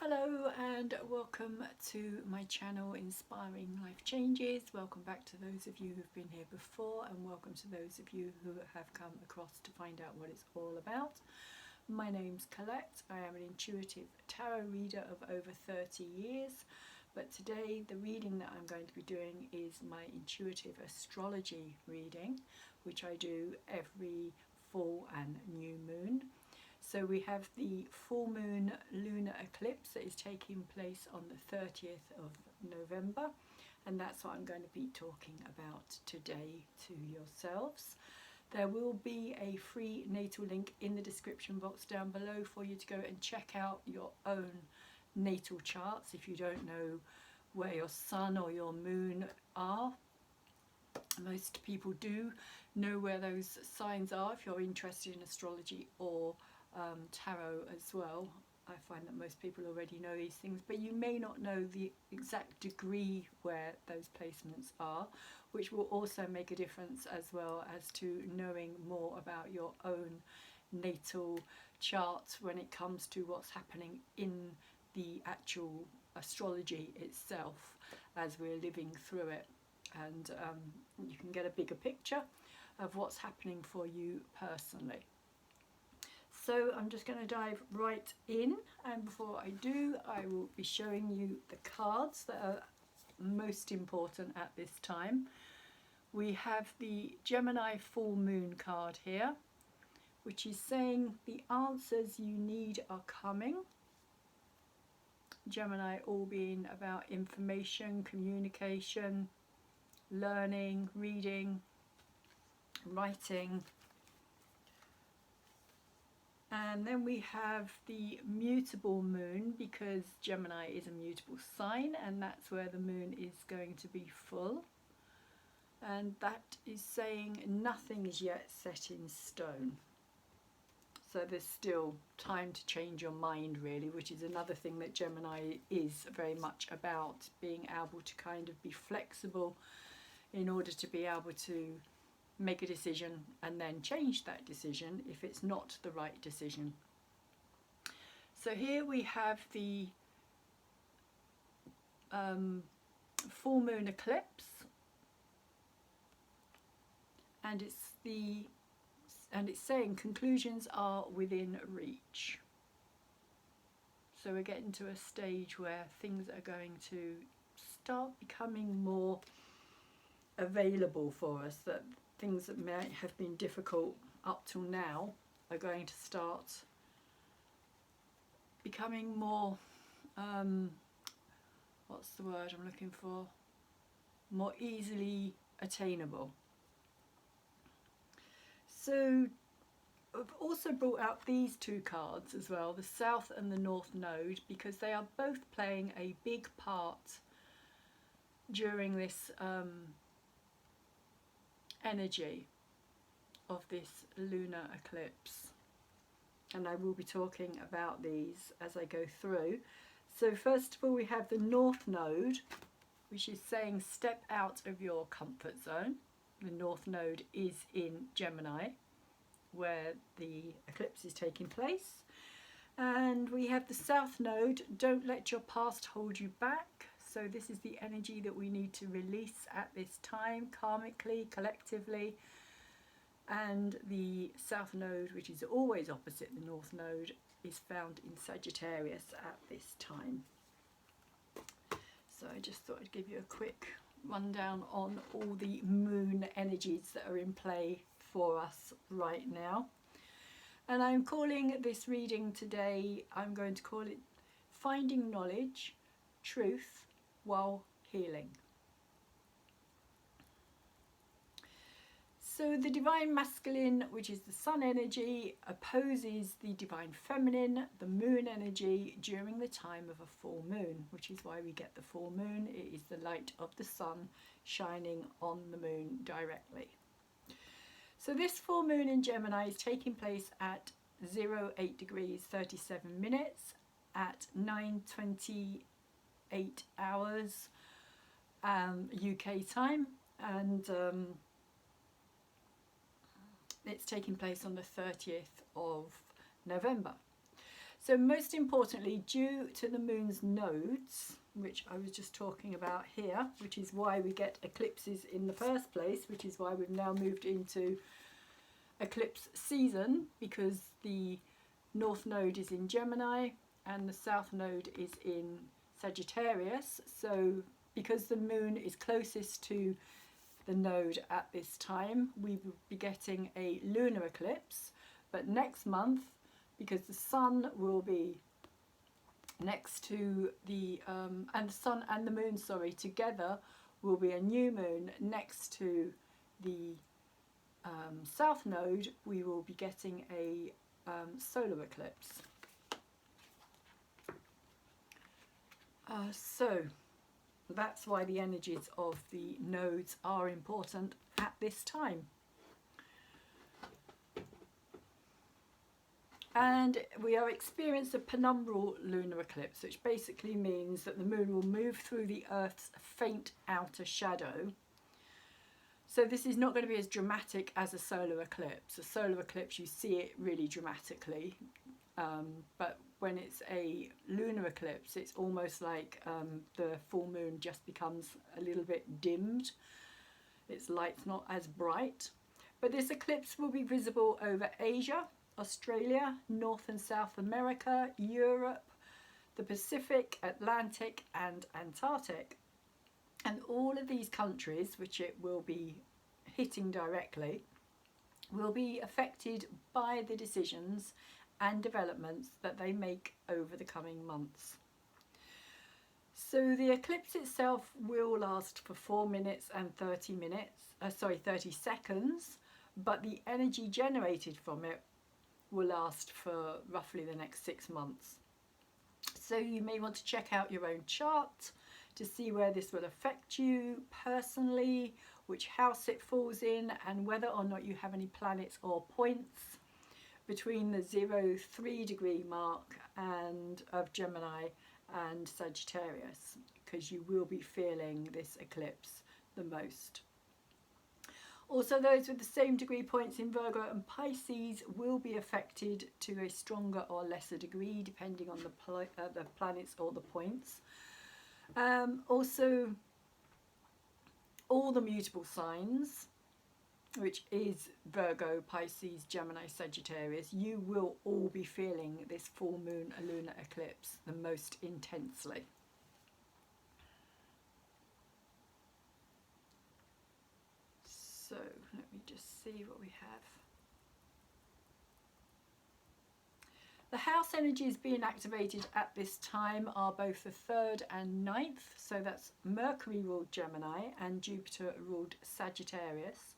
Hello and welcome to my channel Inspiring Life Changes. Welcome back to those of you who've been here before, and welcome to those of you who have come across to find out what it's all about. My name's Colette. I am an intuitive tarot reader of over 30 years, but today the reading that I'm going to be doing is my intuitive astrology reading, which I do every full and new moon. So we have the full moon lunar eclipse that is taking place on the 30th of November, and that's what I'm going to be talking about today to yourselves. There will be a free natal link in the description box down below for you to go and check out your own natal charts if you don't know where your sun or your moon are. Most people do know where those signs are if you're interested in astrology or tarot as well. I find that most people already know these things, but you may not know the exact degree where those placements are, which will also make a difference, as well as to knowing more about your own natal chart when it comes to what's happening in the actual astrology itself as we're living through it, and you can get a bigger picture of what's happening for you personally. So I'm just going to dive right in, and before I do, I will be showing you the cards that are most important at this time. We have the Gemini full moon card here, which is saying the answers you need are coming. Gemini all being about information, communication, learning, reading, writing. And then we have the mutable moon, because Gemini is a mutable sign, and that's where the moon is going to be full. And that is saying nothing is yet set in stone. So there's still time to change your mind, really, which is another thing that Gemini is very much about, being able to kind of be flexible in order to be able to make a decision and then change that decision if it's not the right decision. So here we have the full moon eclipse, and it's saying conclusions are within reach. So we're getting to a stage where things are going to start becoming more available for us, that things that may have been difficult up till now are going to start becoming more, what's the word I'm looking for? More easily attainable. So I've also brought out these two cards as well, the South and the North Node, because they are both playing a big part during this energy of this lunar eclipse, and I will be talking about these as I go through. So first of all, we have the North Node, which is saying step out of your comfort zone. The North Node is in Gemini, where the eclipse is taking place. And we have the South Node, don't let your past hold you back. So this is the energy that we need to release at this time, karmically, collectively. And the South Node, which is always opposite the North Node, is found in Sagittarius at this time. So I just thought I'd give you a quick rundown on all the moon energies that are in play for us right now. And I'm calling this reading today, I'm going to call it Finding Knowledge, Truth, while healing. So the divine masculine, which is the sun energy, opposes the divine feminine, the moon energy, during the time of a full moon, which is why we get the full moon. It is the light of the sun shining on the moon directly. So this full moon in Gemini is taking place at 08 degrees 37 minutes at 9:28 hours UK time, and it's taking place on the 30th of November. So most importantly, due to the moon's nodes, which I was just talking about here, which is why we get eclipses in the first place, which is why we've now moved into eclipse season, because the north node is in Gemini and the south node is in Sagittarius. So because the moon is closest to the node at this time, we will be getting a lunar eclipse. But next month, because the sun will be next to the and the sun and the moon, sorry, together will be a new moon next to the south node, we will be getting a solar eclipse. So that's why the energies of the nodes are important at this time. And we are experiencing a penumbral lunar eclipse, which basically means that the moon will move through the Earth's faint outer shadow. So this is not going to be as dramatic as a solar eclipse. A solar eclipse, you see it really dramatically. But when it's a lunar eclipse, it's almost like the full moon just becomes a little bit dimmed. Its light's not as bright. But this eclipse will be visible over Asia, Australia, North and South America, Europe, the Pacific, Atlantic and Antarctic. And all of these countries, which it will be hitting directly, will be affected by the decisions and developments that they make over the coming months. So the eclipse itself will last for 4 minutes and 30 seconds, but the energy generated from it will last for roughly the next 6 months. So you may want to check out your own chart to see where this will affect you personally, which house it falls in, and whether or not you have any planets or points between the 0-3 degree mark and of Gemini and Sagittarius, because you will be feeling this eclipse the most. Also, those with the same degree points in Virgo and Pisces will be affected to a stronger or lesser degree, depending on the planets or the points. Also, all the mutable signs, which is Virgo, Pisces, Gemini, Sagittarius, you will all be feeling this full moon lunar eclipse the most intensely. So let me just see what we have. The house energies being activated at this time are both the 3rd and 9th. So that's Mercury ruled Gemini and Jupiter ruled Sagittarius.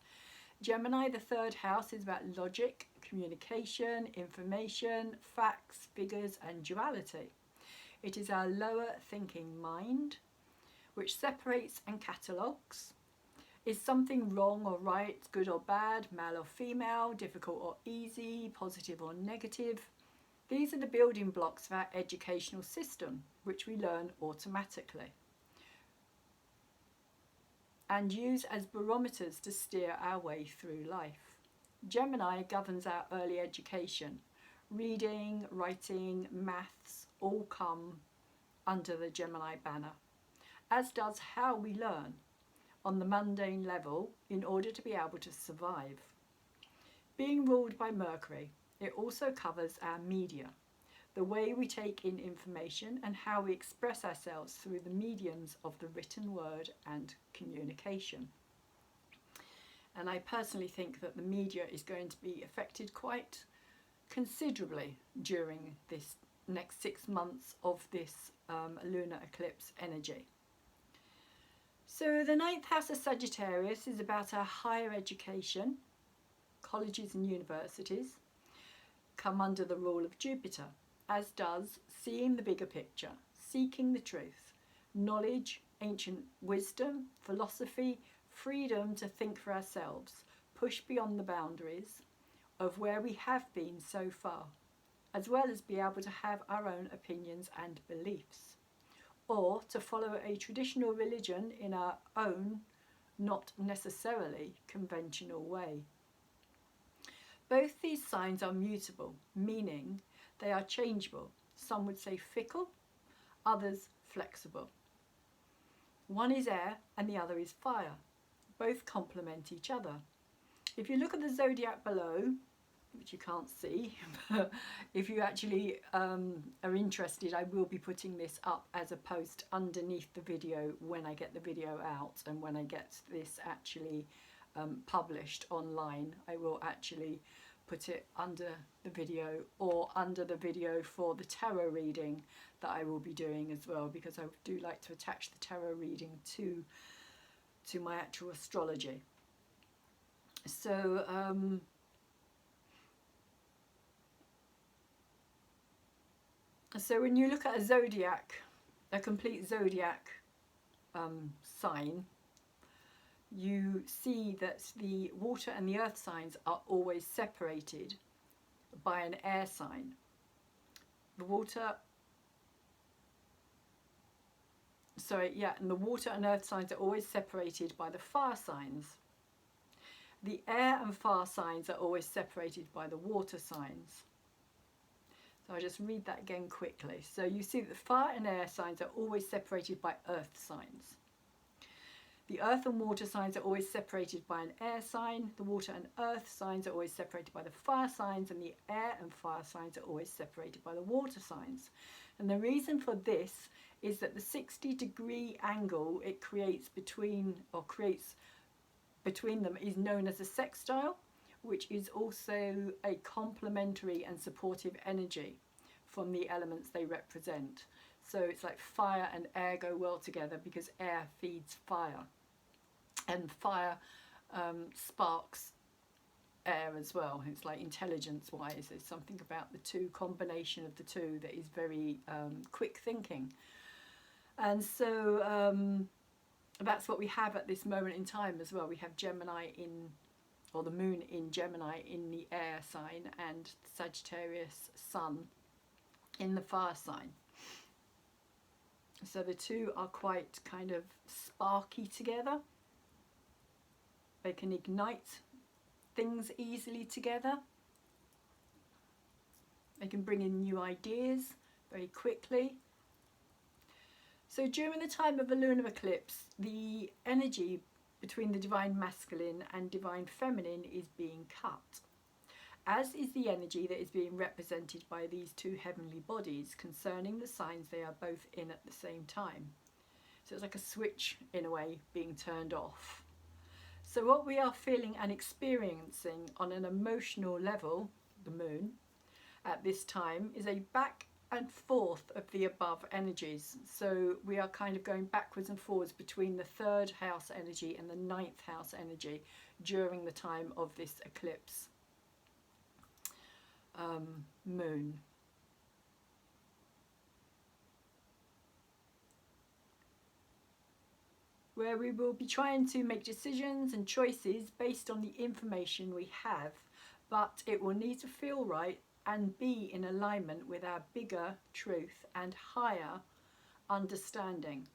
Gemini, the 3rd house, is about logic, communication, information, facts, figures and duality. It is our lower thinking mind, which separates and catalogues. Is something wrong or right, good or bad, male or female, difficult or easy, positive or negative? These are the building blocks of our educational system, which we learn automatically and use as barometers to steer our way through life. Gemini governs our early education. Reading, writing, maths all come under the Gemini banner, as does how we learn on the mundane level in order to be able to survive. Being ruled by Mercury, it also covers our media, the way we take in information and how we express ourselves through the mediums of the written word and communication. And I personally think that the media is going to be affected quite considerably during this next 6 months of this lunar eclipse energy. So the 9th house of Sagittarius is about our higher education. Colleges and universities come under the rule of Jupiter, as does seeing the bigger picture, seeking the truth, knowledge, ancient wisdom, philosophy, freedom to think for ourselves, push beyond the boundaries of where we have been so far, as well as be able to have our own opinions and beliefs, or to follow a traditional religion in our own, not necessarily conventional way. Both these signs are mutable, meaning they are changeable, some would say fickle, others flexible. One is air and the other is fire. Both complement each other. If you look at the zodiac below, which you can't see, but if you actually are interested, I will be putting this up as a post underneath the video when I get the video out, and when I get this actually published online, I will actually put it under the video, or under the video for the tarot reading that I will be doing as well, because I do like to attach the tarot reading to my actual astrology. So so when you look at a zodiac, a complete zodiac sign, you see that the water and the earth signs are always separated by an air sign. The water, and the water and earth signs are always separated by the fire signs. The air and fire signs are always separated by the water signs. So I'll just read that again quickly. So you see that the fire and air signs are always separated by earth signs. The earth and water signs are always separated by an air sign. The water and earth signs are always separated by the fire signs, and the air and fire signs are always separated by the water signs. And the reason for this is that the 60-degree angle it creates between them is known as a sextile, which is also a complementary and supportive energy from the elements they represent. So it's like fire and air go well together, because air feeds fire, and fire sparks air as well. It's like intelligence wise, there's something about the two, combination of the two, that is very quick thinking. And so that's what we have at this moment in time as well. We have Gemini or the moon in Gemini in the air sign, and Sagittarius sun in the fire sign. So the two are quite kind of sparky together. They can ignite things easily together. They can bring in new ideas very quickly. So during the time of a lunar eclipse, the energy between the divine masculine and divine feminine is being cut, as is the energy that is being represented by these two heavenly bodies concerning the signs they are both in at the same time. So it's like a switch, in a way, being turned off. So what we are feeling and experiencing on an emotional level, the moon, at this time, is a back and forth of the above energies. So we are kind of going backwards and forwards between the third house energy and the ninth house energy during the time of this eclipse moon. Where we will be trying to make decisions and choices based on the information we have, but it will need to feel right and be in alignment with our bigger truth and higher understanding.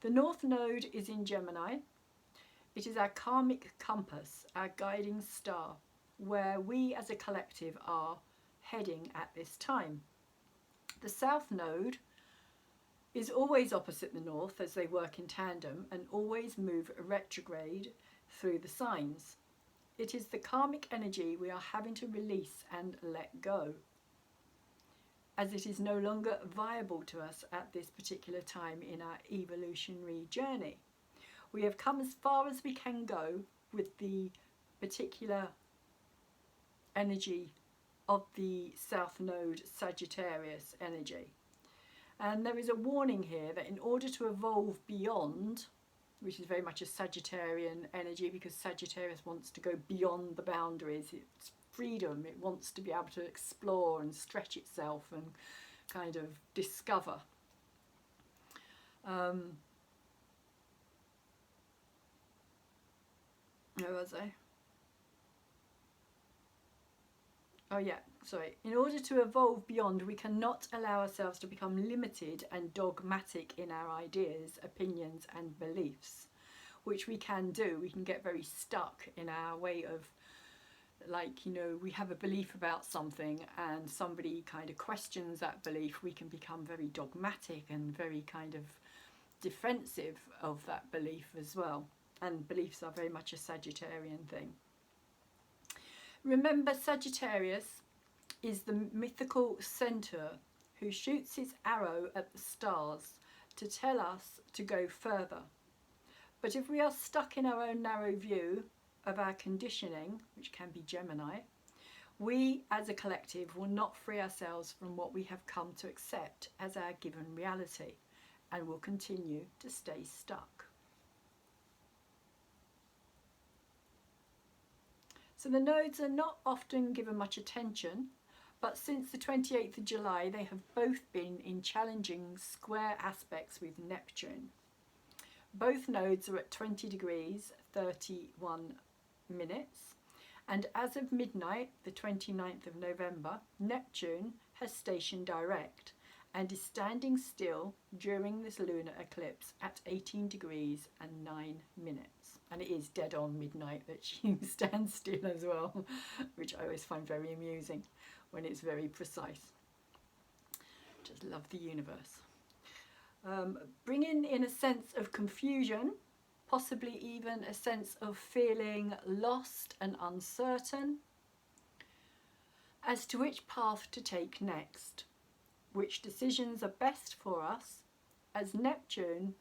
The North Node is in Gemini. It is our karmic compass, our guiding star, where we as a collective are heading at this time. The South Node is always opposite the North, as they work in tandem and always move retrograde through the signs. It is the karmic energy we are having to release and let go, as it is no longer viable to us at this particular time in our evolutionary journey. We have come as far as we can go with the particular energy of the South Node Sagittarius energy. And there is a warning here that in order to evolve beyond, which is very much a Sagittarian energy, because Sagittarius wants to go beyond the boundaries. It's freedom. It wants to be able to explore and stretch itself and kind of discover. Where was I? Oh yeah, sorry. In order to evolve beyond, we cannot allow ourselves to become limited and dogmatic in our ideas, opinions and beliefs, which we can do. We can get very stuck in our way of like, you know, we have a belief about something and somebody kind of questions that belief, we can become very dogmatic and very kind of defensive of that belief as well. And beliefs are very much a Sagittarian thing. Remember, Sagittarius is the mythical centaur who shoots his arrow at the stars to tell us to go further. But if we are stuck in our own narrow view of our conditioning, which can be Gemini, we as a collective will not free ourselves from what we have come to accept as our given reality, and will continue to stay stuck. So the nodes are not often given much attention, but since the 28th of July they have both been in challenging square aspects with Neptune. Both nodes are at 20 degrees 31 minutes, and as of midnight, the 29th of November, Neptune has stationed direct and is standing still during this lunar eclipse at 18 degrees and 9 minutes. And it is dead on midnight that she stands still as well, which I always find very amusing when it's very precise. Just love the universe. Bringing in a sense of confusion, possibly even a sense of feeling lost and uncertain as to which path to take next, which decisions are best for us, as Neptune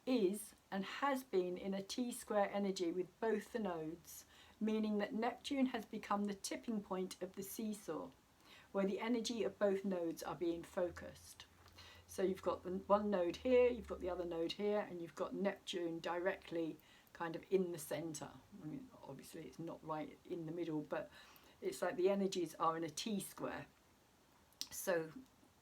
is and has been in a T-square energy with both the nodes, meaning that Neptune has become the tipping point of the seesaw, where the energy of both nodes are being focused. So you've got the one node here, you've got the other node here, and you've got Neptune directly kind of in the centre. I mean, obviously it's not right in the middle, but it's like the energies are in a T-square. So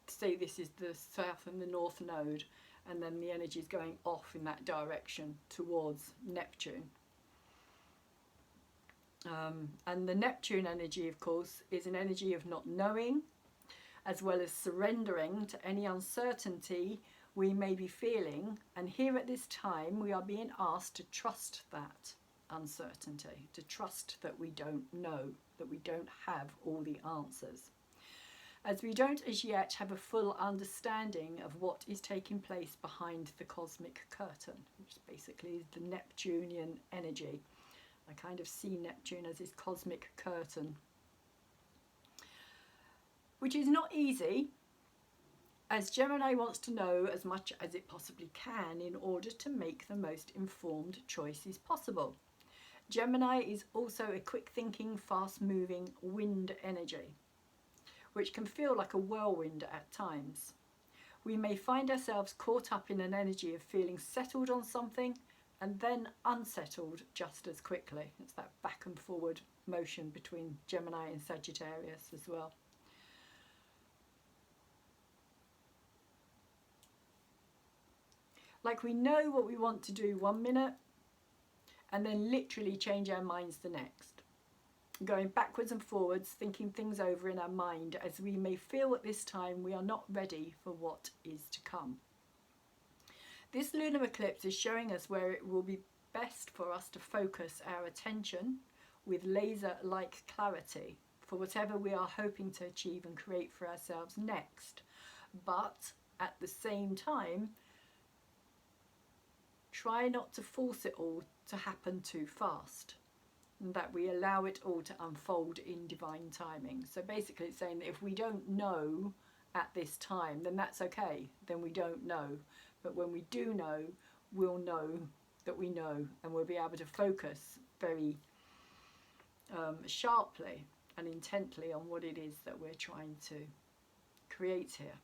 say this is the south and the north node, and then the energy is going off in that direction towards Neptune. And the Neptune energy, of course, is an energy of not knowing, as well as surrendering to any uncertainty we may be feeling. And here at this time, we are being asked to trust that uncertainty, to trust that we don't know, that we don't have all the answers, as we don't as yet have a full understanding of what is taking place behind the cosmic curtain, which basically is the Neptunian energy. I kind of see Neptune as this cosmic curtain, which is not easy, as Gemini wants to know as much as it possibly can in order to make the most informed choices possible. Gemini is also a quick-thinking, fast-moving wind energy, which can feel like a whirlwind at times. We may find ourselves caught up in an energy of feeling settled on something and then unsettled just as quickly. It's that back and forward motion between Gemini and Sagittarius as well. Like we know what we want to do 1 minute and then literally change our minds the next. Going backwards and forwards, thinking things over in our mind, as we may feel at this time we are not ready for what is to come. This lunar eclipse is showing us where it will be best for us to focus our attention with laser-like clarity for whatever we are hoping to achieve and create for ourselves next. But at the same time, try not to force it all to happen too fast, and that we allow it all to unfold in divine timing. So basically it's saying that if we don't know at this time, then that's okay, then we don't know. But when we do know, we'll know that we know, and we'll be able to focus very sharply and intently on what it is that we're trying to create here.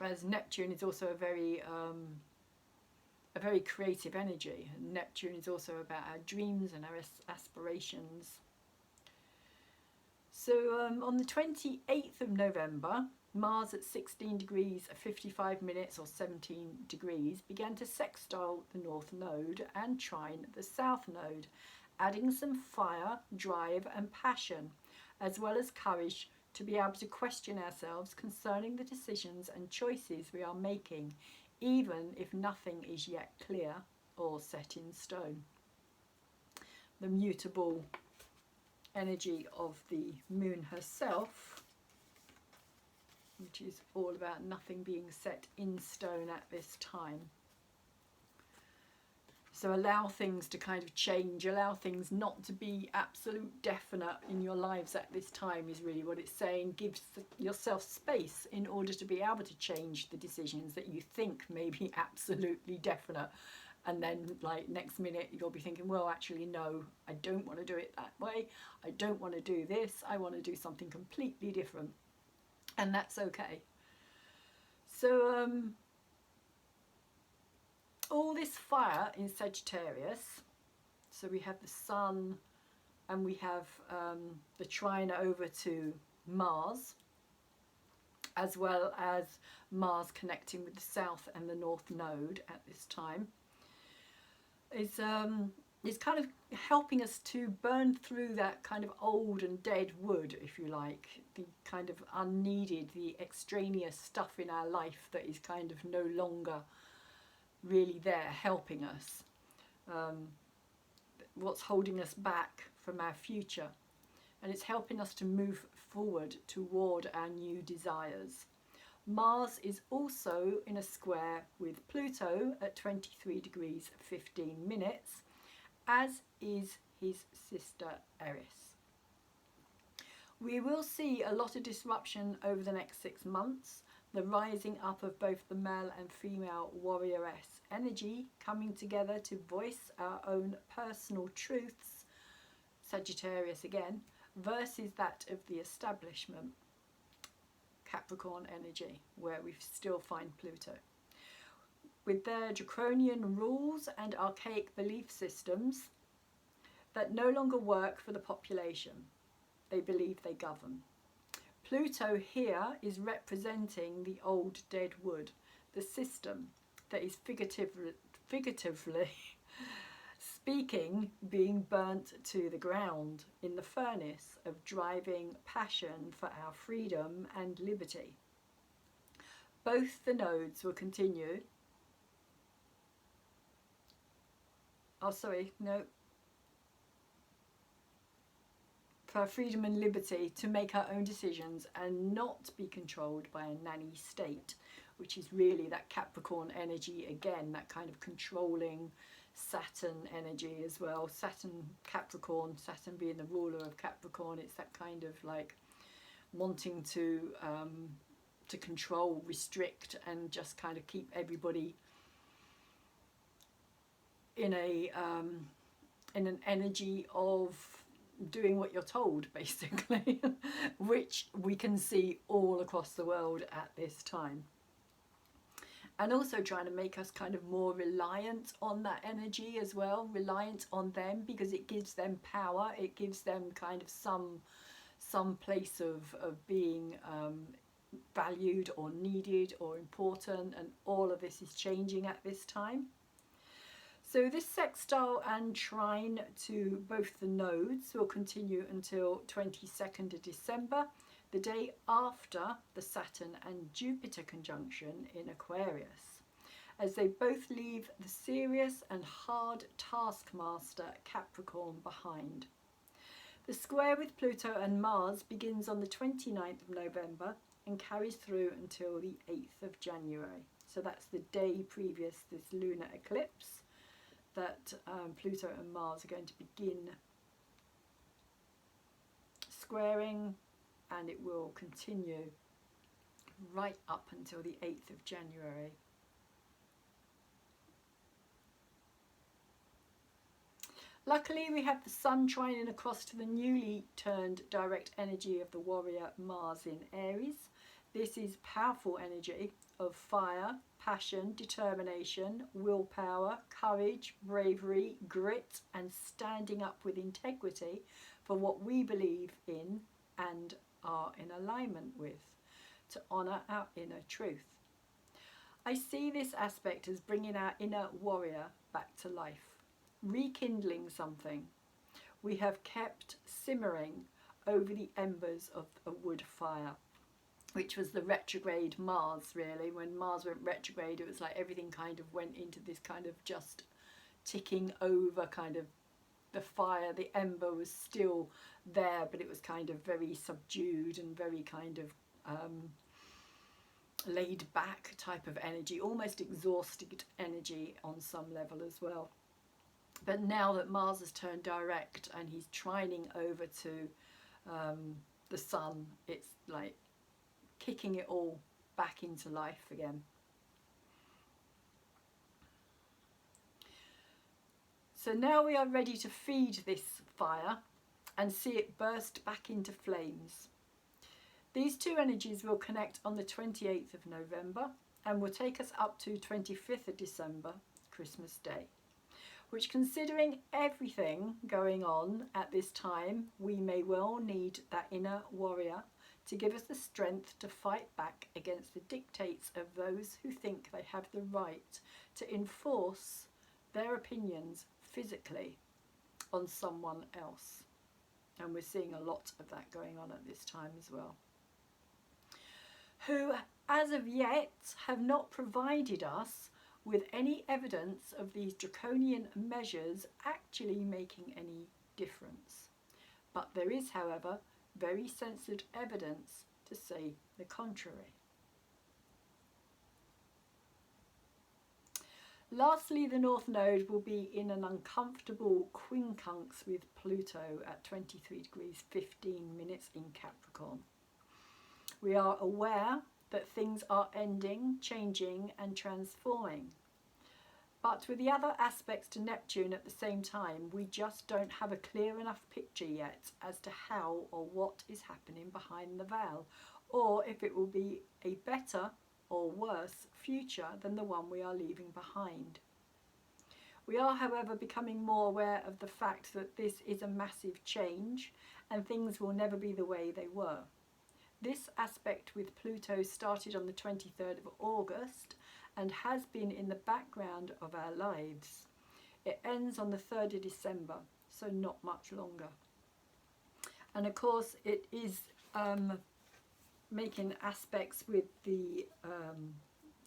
As Neptune is also a very creative energy. And Neptune is also about our dreams and our aspirations. So on the 28th of November, Mars at 16 degrees 55 minutes or 17 degrees began to sextile the North Node and trine the South Node, adding some fire, drive and passion, as well as courage to be able to question ourselves concerning the decisions and choices we are making, even if nothing is yet clear, or set in stone. The mutable energy of the moon herself, which is all about nothing being set in stone at this time. So allow things to kind of change, allow things not to be absolute definite in your lives at this time is really what it's saying. Give yourself space in order to be able to change the decisions that you think may be absolutely definite. And then like next minute you'll be thinking, well, actually, no, I don't want to do it that way. I don't want to do this. I want to do something completely different. And that's okay. So, all this fire in Sagittarius, so we have the sun and we have the trine over to Mars, as well as Mars connecting with the south and the north node at this time, is kind of helping us to burn through that kind of old and dead wood, if you like, the kind of unneeded, the extraneous stuff in our life that is kind of no longer really there helping us, what's holding us back from our future, and it's helping us to move forward toward our new desires. Mars is also in a square with Pluto at 23 degrees 15 minutes, as is his sister Eris. We will see a lot of disruption over the next 6 months, the rising up of both the male and female warrioress energy coming together to voice our own personal truths, Sagittarius again, versus that of the establishment, Capricorn energy, where we still find Pluto. With their draconian rules and archaic belief systems that no longer work for the population, they believe they govern. Pluto here is representing the old dead wood, the system that is figuratively speaking being burnt to the ground in the furnace of driving passion for our freedom and liberty. Both the nodes will continue. Oh, sorry, no. For our freedom and liberty to make our own decisions and not be controlled by a nanny state, which is really that Capricorn energy again, that kind of controlling Saturn energy as well. Saturn Capricorn, Saturn being the ruler of Capricorn, it's that kind of like wanting to control, restrict, and just kind of keep everybody in a in an energy of doing what you're told, basically, which we can see all across the world at this time. And also trying to make us kind of more reliant on that energy as well, reliant on them, because it gives them power, it gives them kind of some place of being valued or needed or important, and all of this is changing at this time. So this sextile and trine to both the nodes will continue until 22nd of December, the day after the Saturn and Jupiter conjunction in Aquarius, as they both leave the serious and hard taskmaster Capricorn behind. The square with Pluto and Mars begins on the 29th of November and carries through until the 8th of January. So that's the day previous this lunar eclipse that Pluto and Mars are going to begin squaring, and it will continue right up until the 8th of January. Luckily, we have the Sun trining across to the newly turned direct energy of the warrior Mars in Aries. This is powerful energy of fire, passion, determination, willpower, courage, bravery, grit, and standing up with integrity for what we believe in and are in alignment with, to honour our inner truth. I see this aspect as bringing our inner warrior back to life, rekindling something we have kept simmering over the embers of a wood fire, which was the retrograde Mars, really. When Mars went retrograde, it was like everything kind of went into this kind of just ticking over, kind of the fire, the ember was still there, but it was kind of very subdued and very kind of laid back type of energy, almost exhausted energy on some level as well. But now that Mars has turned direct and he's trining over to the Sun, it's like kicking it all back into life again. So now we are ready to feed this fire and see it burst back into flames. These two energies will connect on the 28th of November and will take us up to 25th of December, Christmas Day, which, considering everything going on at this time, we may well need that inner warrior to give us the strength to fight back against the dictates of those who think they have the right to enforce their opinions physically on someone else. And we're seeing a lot of that going on at this time as well. Who, as of yet, have not provided us with any evidence of these draconian measures actually making any difference. But there is, however, very censored evidence to say the contrary. Lastly, the North Node will be in an uncomfortable quincunx with Pluto at 23 degrees 15 minutes in Capricorn. We are aware that things are ending, changing and transforming. But with the other aspects to Neptune at the same time, we just don't have a clear enough picture yet as to how or what is happening behind the veil, or if it will be a better or worse future than the one we are leaving behind. We are, however, becoming more aware of the fact that this is a massive change and things will never be the way they were. This aspect with Pluto started on the 23rd of August and has been in the background of our lives. It ends on the 3rd of December, so not much longer. And of course it is making aspects with the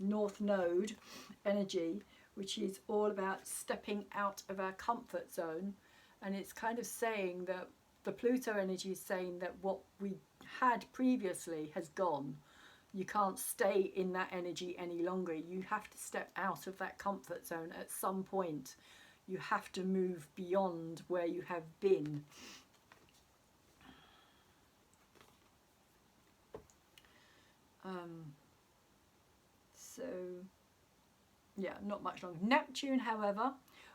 North Node energy, which is all about stepping out of our comfort zone. And it's kind of saying that the Pluto energy is saying that what we had previously has gone. You can't stay in that energy any longer. You have to step out of that comfort zone at some point. You have to move beyond where you have been. So, yeah, not much longer. Neptune, however,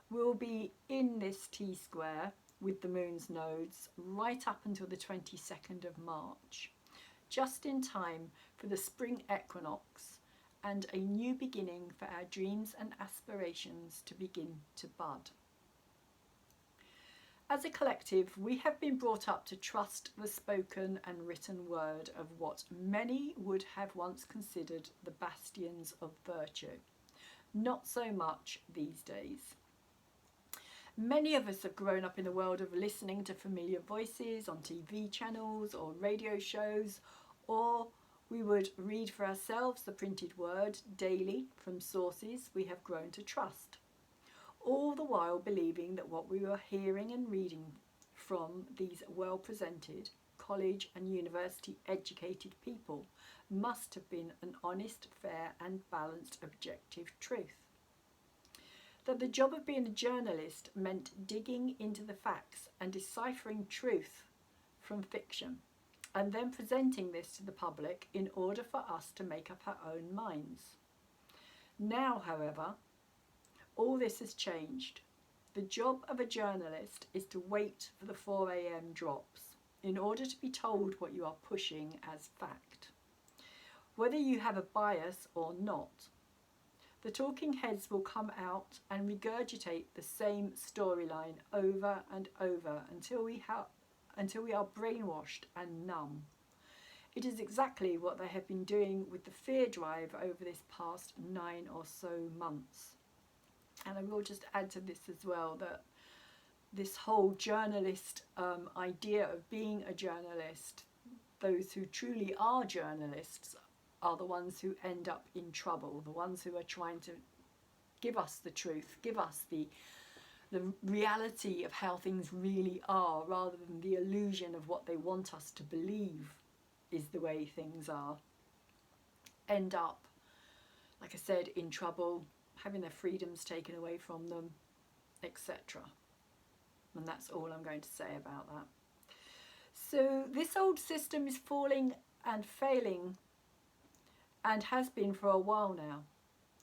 will be in this T-square with the Moon's nodes right up until the 22nd of March, just in time for the spring equinox and a new beginning for our dreams and aspirations to begin to bud. As a collective, we have been brought up to trust the spoken and written word of what many would have once considered the bastions of virtue. Not so much these days. Many of us have grown up in the world of listening to familiar voices on TV channels or radio shows, or we would read for ourselves the printed word daily from sources we have grown to trust, all the while believing that what we were hearing and reading from these well-presented, college and university educated people must have been an honest, fair and balanced objective truth. That the job of being a journalist meant digging into the facts and deciphering truth from fiction, and then presenting this to the public in order for us to make up our own minds. Now, however, all this has changed. The job of a journalist is to wait for the 4 a.m. drops in order to be told what you are pushing as fact, whether you have a bias or not. The talking heads will come out and regurgitate the same storyline over and over until we are brainwashed and numb. It is exactly what they have been doing with the fear drive over this past 9 or so months. And I will just add to this as well that this whole journalist idea of being a journalist, those who truly are journalists are the ones who end up in trouble, the ones who are trying to give us the truth, give us the the reality of how things really are, rather than the illusion of what they want us to believe is the way things are, end up, like I said, in trouble, having their freedoms taken away from them, etc. And that's all I'm going to say about that. So this old system is falling and failing, and has been for a while now.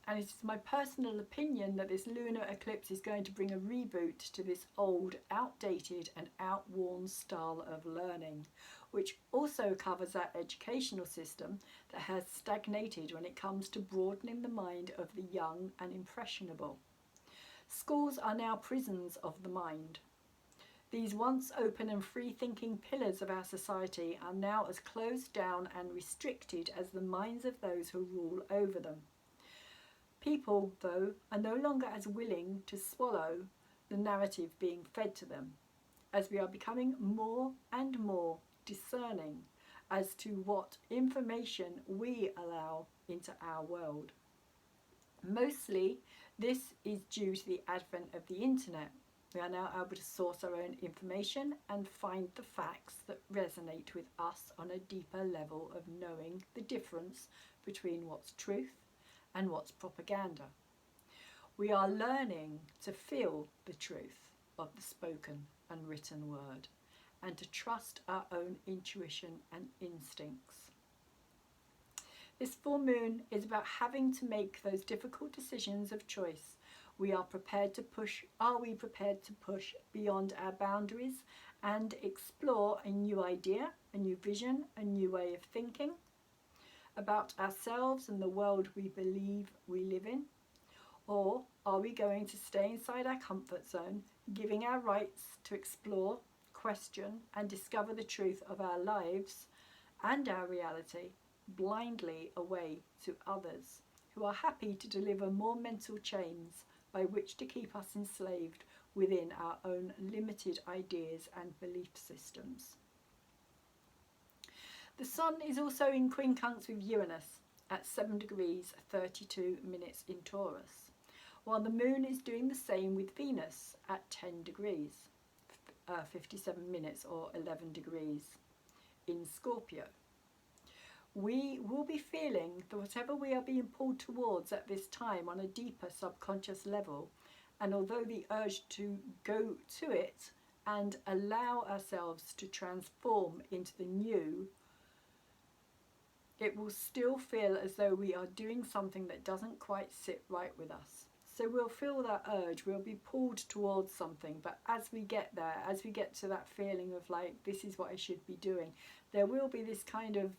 And it is my personal opinion that this lunar eclipse is going to bring a reboot to this old, outdated and outworn style of learning, which also covers our educational system that has stagnated when it comes to broadening the mind of the young and impressionable. Schools are now prisons of the mind. These once open and free-thinking pillars of our society are now as closed down and restricted as the minds of those who rule over them. People, though, are no longer as willing to swallow the narrative being fed to them, as we are becoming more and more discerning as to what information we allow into our world. Mostly, this is due to the advent of the internet. We are now able to source our own information and find the facts that resonate with us on a deeper level of knowing the difference between what's truth and what's propaganda. We are learning to feel the truth of the spoken and written word, and to trust our own intuition and instincts. This full moon is about having to make those difficult decisions of choice. Are we prepared to push beyond our boundaries and explore a new idea, a new vision, a new way of thinking about ourselves and the world we believe we live in? Or are we going to stay inside our comfort zone, giving our rights to explore, question and discover the truth of our lives and our reality blindly away to others who are happy to deliver more mental chains by which to keep us enslaved within our own limited ideas and belief systems? The Sun is also in quincunx with Uranus at 7 degrees 32 minutes in Taurus, while the Moon is doing the same with Venus at 10 degrees 57 minutes or 11 degrees in Scorpio. We will be feeling that whatever we are being pulled towards at this time on a deeper subconscious level, and although the urge to go to it and allow ourselves to transform into the new, it will still feel as though we are doing something that doesn't quite sit right with us. So we'll feel that urge, we'll be pulled towards something, but as we get there, as we get to that feeling of like, this is what I should be doing, there will be this kind of,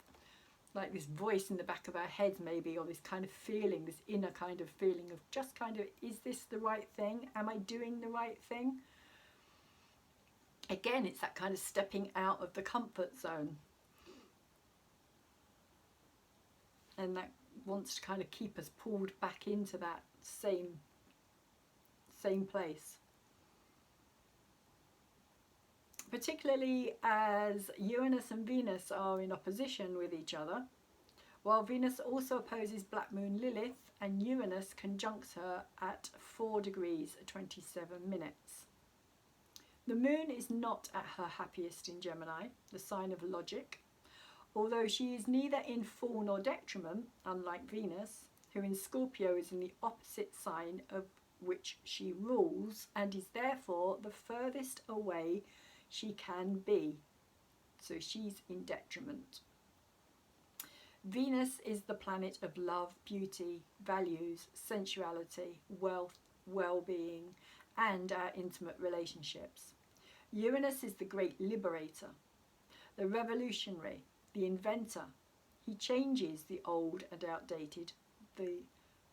like this voice in the back of our heads maybe, or this kind of feeling, this inner kind of feeling of just kind of, is this the right thing? Am I doing the right thing? Again, it's that kind of stepping out of the comfort zone. And that wants to kind of keep us pulled back into that same place. Particularly as Uranus and Venus are in opposition with each other, while Venus also opposes Black Moon Lilith, and Uranus conjuncts her at 4 degrees 27 minutes. The Moon is not at her happiest in Gemini, the sign of logic, although she is neither in fall nor detriment, unlike Venus, who in Scorpio is in the opposite sign of which she rules, and is therefore the furthest away she can be. So she's in detriment. Venus is the planet of love, beauty, values, sensuality, wealth, well-being, and our intimate relationships. Uranus is the great liberator, the revolutionary, the inventor. He changes the old and outdated, the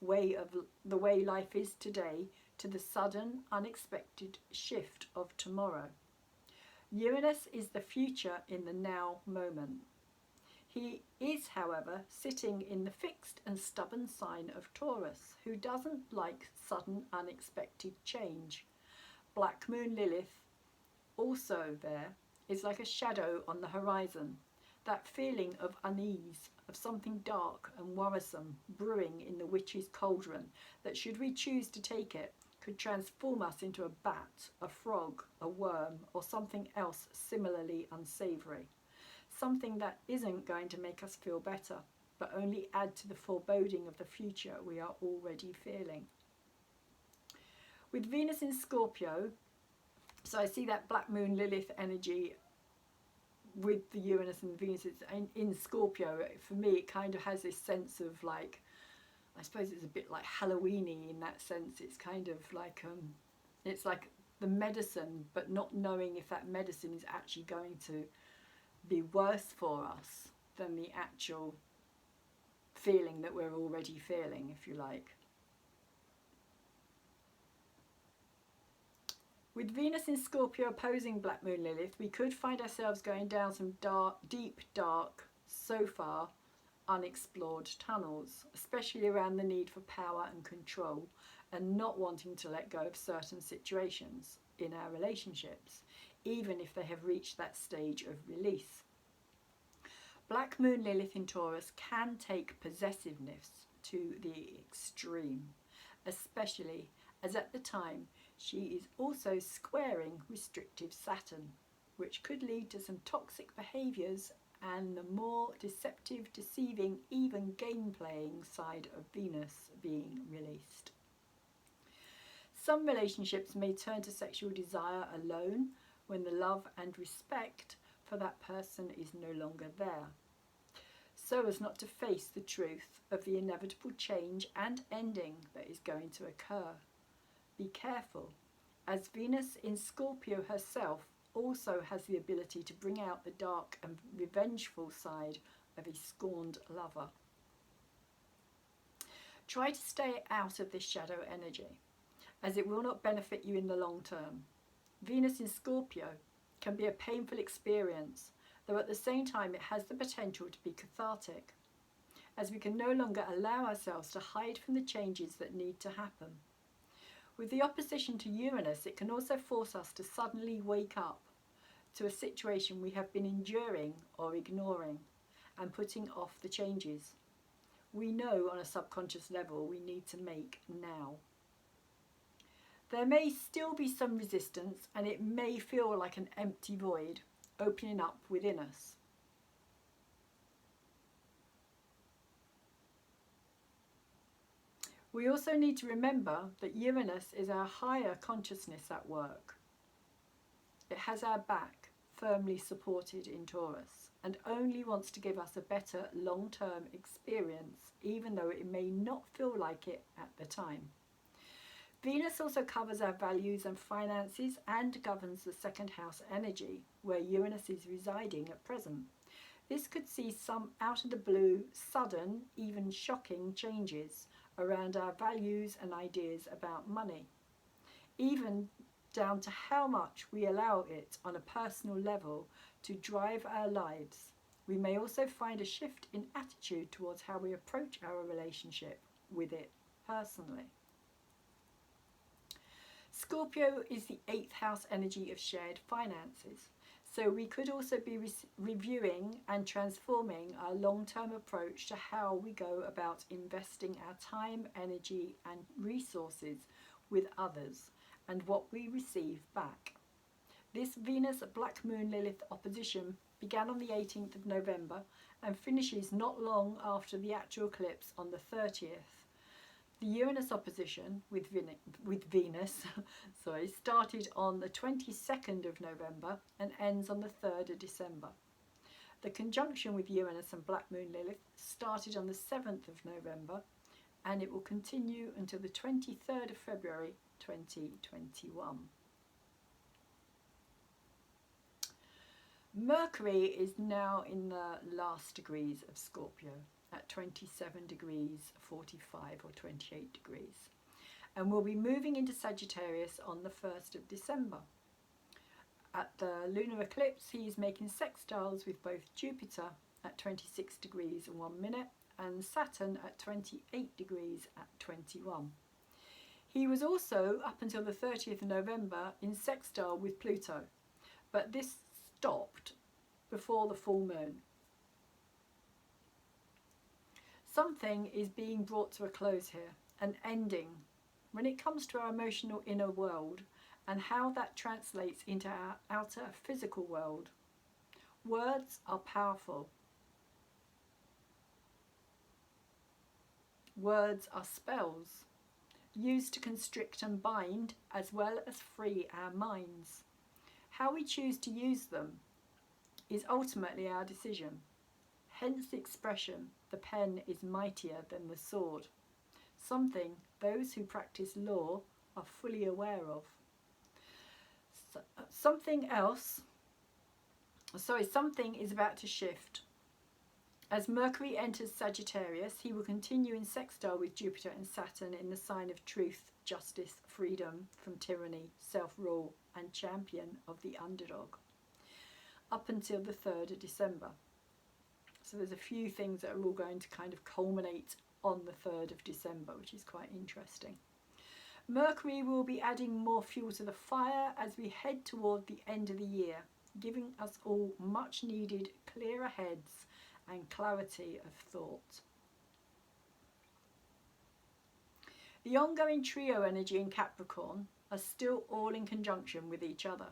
way life is today, to the sudden, unexpected shift of tomorrow. Uranus is the future in the now moment. He is, however, sitting in the fixed and stubborn sign of Taurus, who doesn't like sudden, unexpected change. Black Moon Lilith, also there, is like a shadow on the horizon, that feeling of unease, of something dark and worrisome brewing in the witch's cauldron, that should we choose to take it, could transform us into a bat, a frog, a worm, or something else similarly unsavoury. Something that isn't going to make us feel better, but only add to the foreboding of the future we are already feeling. With Venus in Scorpio, so I see that Black Moon Lilith energy with the Uranus and Venus in Scorpio. For me, it kind of has this sense of like, I suppose it's a bit like Halloween-y in that sense. It's kind of like, it's like the medicine, but not knowing if that medicine is actually going to be worse for us than the actual feeling that we're already feeling, if you like. With Venus in Scorpio opposing Black Moon Lilith, we could find ourselves going down some deep, dark, so far unexplored tunnels, especially around the need for power and control and not wanting to let go of certain situations in our relationships, even if they have reached that stage of release. Black Moon Lilith in Taurus can take possessiveness to the extreme, especially as at the time she is also squaring restrictive Saturn, which could lead to some toxic behaviours and the more deceptive, deceiving, even game-playing side of Venus being released. Some relationships may turn to sexual desire alone when the love and respect for that person is no longer there, so as not to face the truth of the inevitable change and ending that is going to occur. Be careful, as Venus in Scorpio herself also has the ability to bring out the dark and revengeful side of a scorned lover. Try to stay out of this shadow energy, as it will not benefit you in the long term. Venus in Scorpio can be a painful experience, though at the same time it has the potential to be cathartic, as we can no longer allow ourselves to hide from the changes that need to happen. With the opposition to Uranus, it can also force us to suddenly wake up to a situation we have been enduring or ignoring and putting off the changes we know on a subconscious level we need to make now. There may still be some resistance, and it may feel like an empty void opening up within us. We also need to remember that Uranus is our higher consciousness at work. It has our back firmly supported in Taurus and only wants to give us a better long-term experience, even though it may not feel like it at the time. Venus also covers our values and finances and governs the second house energy, where Uranus is residing at present. This could see some out of the blue, sudden, even shocking changes around our values and ideas about money, even down to how much we allow it on a personal level to drive our lives. We may also find a shift in attitude towards how we approach our relationship with it personally. Scorpio is the 8th house energy of shared finances, so we could also be reviewing and transforming our long-term approach to how we go about investing our time, energy and resources with others and what we receive back. This Venus Black Moon Lilith opposition began on the 18th of November and finishes not long after the actual eclipse on the 30th. The Uranus opposition with Venus started on the 22nd of November and ends on the 3rd of December. The conjunction with Uranus and Black Moon Lilith started on the 7th of November and it will continue until the 23rd of February 2021. Mercury is now in the last degrees of Scorpio at 27 degrees 45 or 28 degrees, and will be moving into Sagittarius on the 1st of December. At the lunar eclipse, he is making sextiles with both Jupiter at 26 degrees and 1 minute and Saturn at 28 degrees at 21. He was also, up until the 30th of November, in sextile with Pluto, but this stopped before the full moon. Something is being brought to a close here, an ending, when it comes to our emotional inner world and how that translates into our outer physical world, words are powerful. Words are spells used to constrict and bind as well as free our minds. How we choose to use them is ultimately our decision. Hence the expression, the pen is mightier than the sword. Something those who practice law are fully aware of. Something is about to shift. As Mercury enters Sagittarius, he will continue in sextile with Jupiter and Saturn in the sign of truth, justice, freedom from tyranny, self-rule, and champion of the underdog, up until the 3rd of December. So there's a few things that are all going to kind of culminate on the 3rd of December, which is quite interesting. Mercury will be adding more fuel to the fire as we head toward the end of the year, giving us all much needed clearer heads and clarity of thought. The ongoing trio energy in Capricorn are still all in conjunction with each other.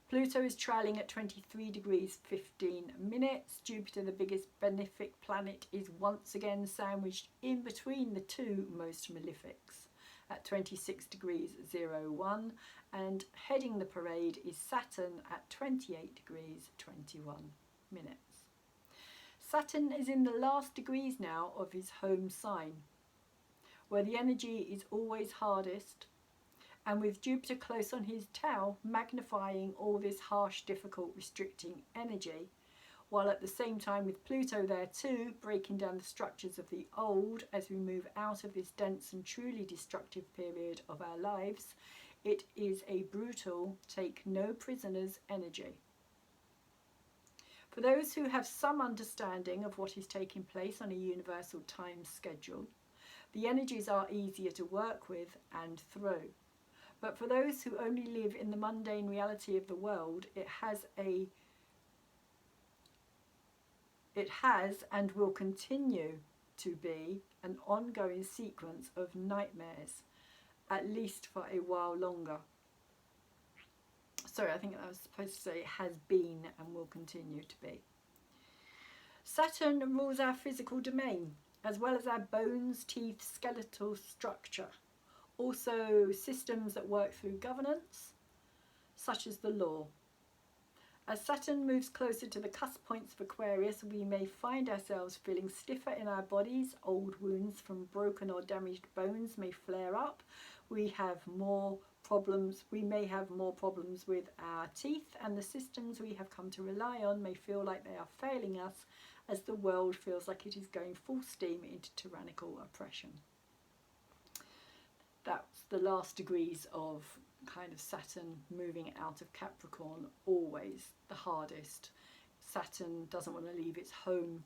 Pluto is trailing at 23 degrees 15 minutes. Jupiter, the biggest benefic planet, is once again sandwiched in between the two most malefics at 26 degrees 01, and heading the parade is Saturn at 28 degrees 21 minutes. Saturn is in the last degrees now of his home sign, where the energy is always hardest, and with Jupiter close on his tail, magnifying all this harsh, difficult, restricting energy, while at the same time with Pluto there too, breaking down the structures of the old as we move out of this dense and truly destructive period of our lives. It is a brutal, take no prisoners energy. For those who have some understanding of what is taking place on a universal time schedule, the energies are easier to work with and through. But for those who only live in the mundane reality of the world, it has and will continue to be an ongoing sequence of nightmares, at least for a while longer. Sorry, I think I was supposed to say has been and will continue to be. Saturn rules our physical domain, as well as our bones, teeth, skeletal structure. Also systems that work through governance, such as the law. As Saturn moves closer to the cusp points of Aquarius, we may find ourselves feeling stiffer in our bodies. Old wounds from broken or damaged bones may flare up. We may have more problems with our teeth, and the systems we have come to rely on may feel like they are failing us as the world feels like it is going full steam into tyrannical oppression. That's the last degrees of kind of Saturn moving out of Capricorn, always the hardest. Saturn doesn't want to leave its home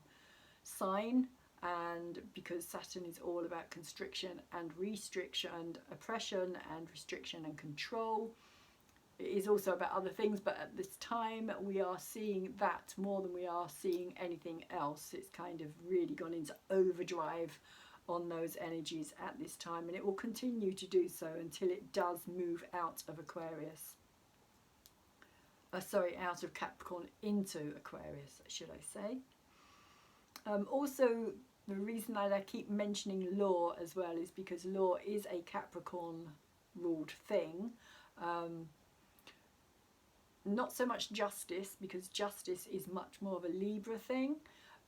sign, and because Saturn is all about constriction and restriction, and oppression and restriction and control, it is also about other things, but at this time we are seeing that more than we are seeing anything else. It's kind of really gone into overdrive on those energies at this time, and it will continue to do so until it does move out of Aquarius. Out of Capricorn into Aquarius, should I say. Also, the reason that I keep mentioning law as well is because law is a Capricorn ruled thing. Not so much justice, because justice is much more of a Libra thing,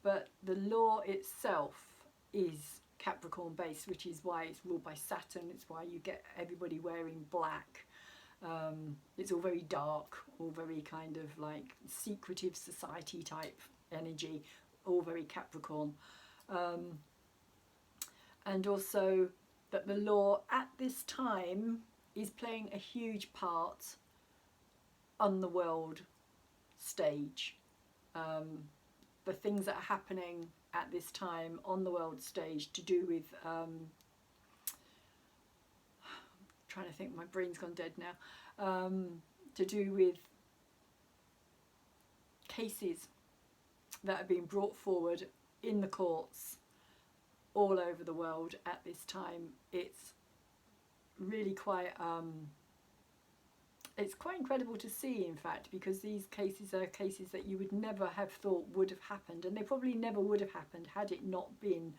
but the law itself is Capricorn based, which is why it's ruled by Saturn. It's why you get everybody wearing black. It's all very dark, all very kind of like secretive society type energy, all very Capricorn. And also that the law at this time is playing a huge part on the world stage. The things that are happening at this time on the world stage to do with trying to think, my brain's gone dead now, to do with cases that are being brought forward in the courts all over the world at this time. It's really quite, it's quite incredible to see, in fact, because these cases are cases that you would never have thought would have happened, and they probably never would have happened had it not been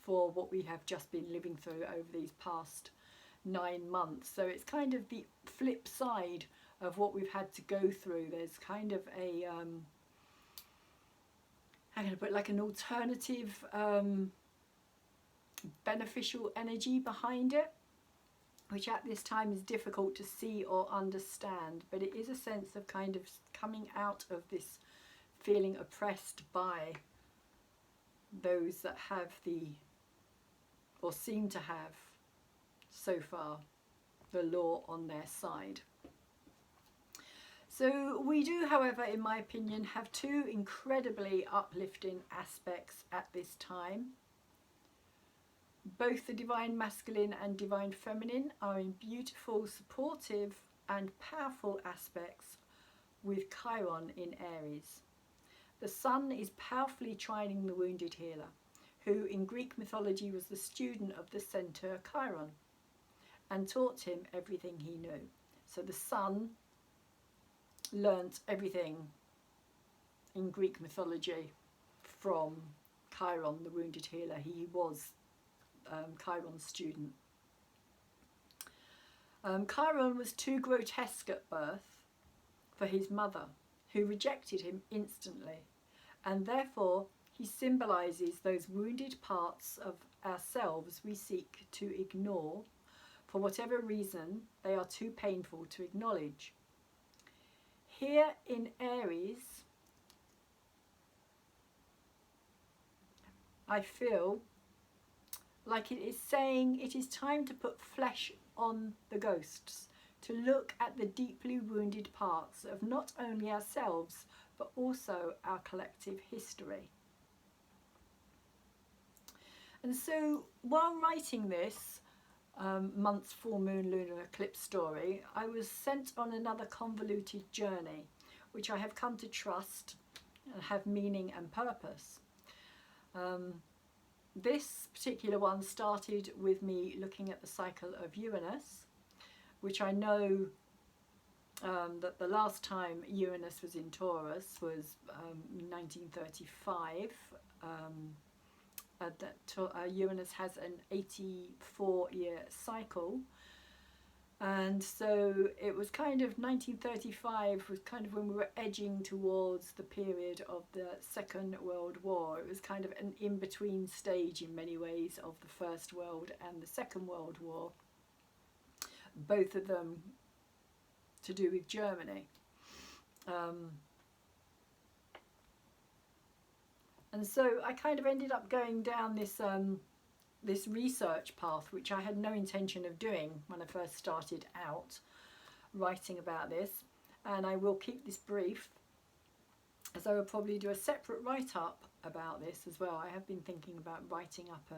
for what we have just been living through over these past 9 months. So it's kind of the flip side of what we've had to go through. There's kind of a I'm going to put like an alternative beneficial energy behind it, which at this time is difficult to see or understand, but it is a sense of kind of coming out of this feeling oppressed by those that have the, or seem to have so far, the law on their side. So we do, however, in my opinion, have two incredibly uplifting aspects at this time. Both the divine masculine and divine feminine are in beautiful, supportive and powerful aspects with Chiron in Aries. The sun is powerfully trining the wounded healer, who in Greek mythology was the student of the centaur Chiron and taught him everything he knew. So the sun learnt everything in Greek mythology from Chiron, the wounded healer. He was Chiron's student. Chiron was too grotesque at birth for his mother, who rejected him instantly, and therefore he symbolises those wounded parts of ourselves we seek to ignore. For whatever reason, they are too painful to acknowledge. Here in Aries, I feel like it is saying it is time to put flesh on the ghosts, to look at the deeply wounded parts of not only ourselves, but also our collective history. And so while writing this month's full moon lunar eclipse story, I was sent on another convoluted journey, which I have come to trust and have meaning and purpose. This particular one started with me looking at the cycle of Uranus, which I know that the last time Uranus was in Taurus was 1935. Uranus has an 84-year cycle, and so it was kind of 1935 was kind of when we were edging towards the period of the Second World War. It was kind of an in-between stage in many ways of the First World and the Second World War, both of them to do with Germany. And so I kind of ended up going down this this research path, which I had no intention of doing when I first started out writing about this. And I will keep this brief, as I will probably do a separate write-up about this as well. I have been thinking about writing up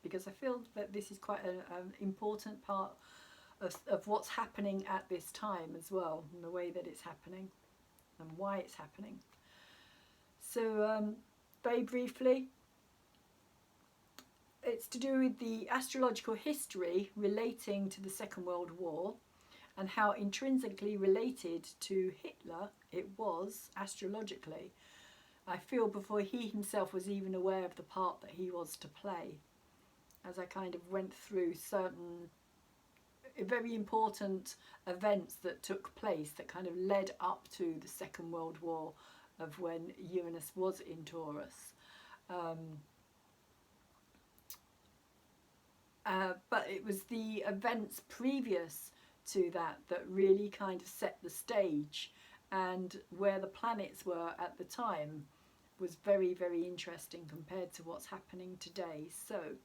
because I feel that this is quite an important part of what's happening at this time as well, and the way that it's happening and why it's happening. So very briefly, it's to do with the astrological history relating to the Second World War and how intrinsically related to Hitler it was astrologically. I feel before he himself was even aware of the part that he was to play, as I kind of went through certain very important events that took place that kind of led up to the Second World War, of when Uranus was in Taurus. But it was the events previous to that that really kind of set the stage, and where the planets were at the time was very, very interesting compared to what's happening today. So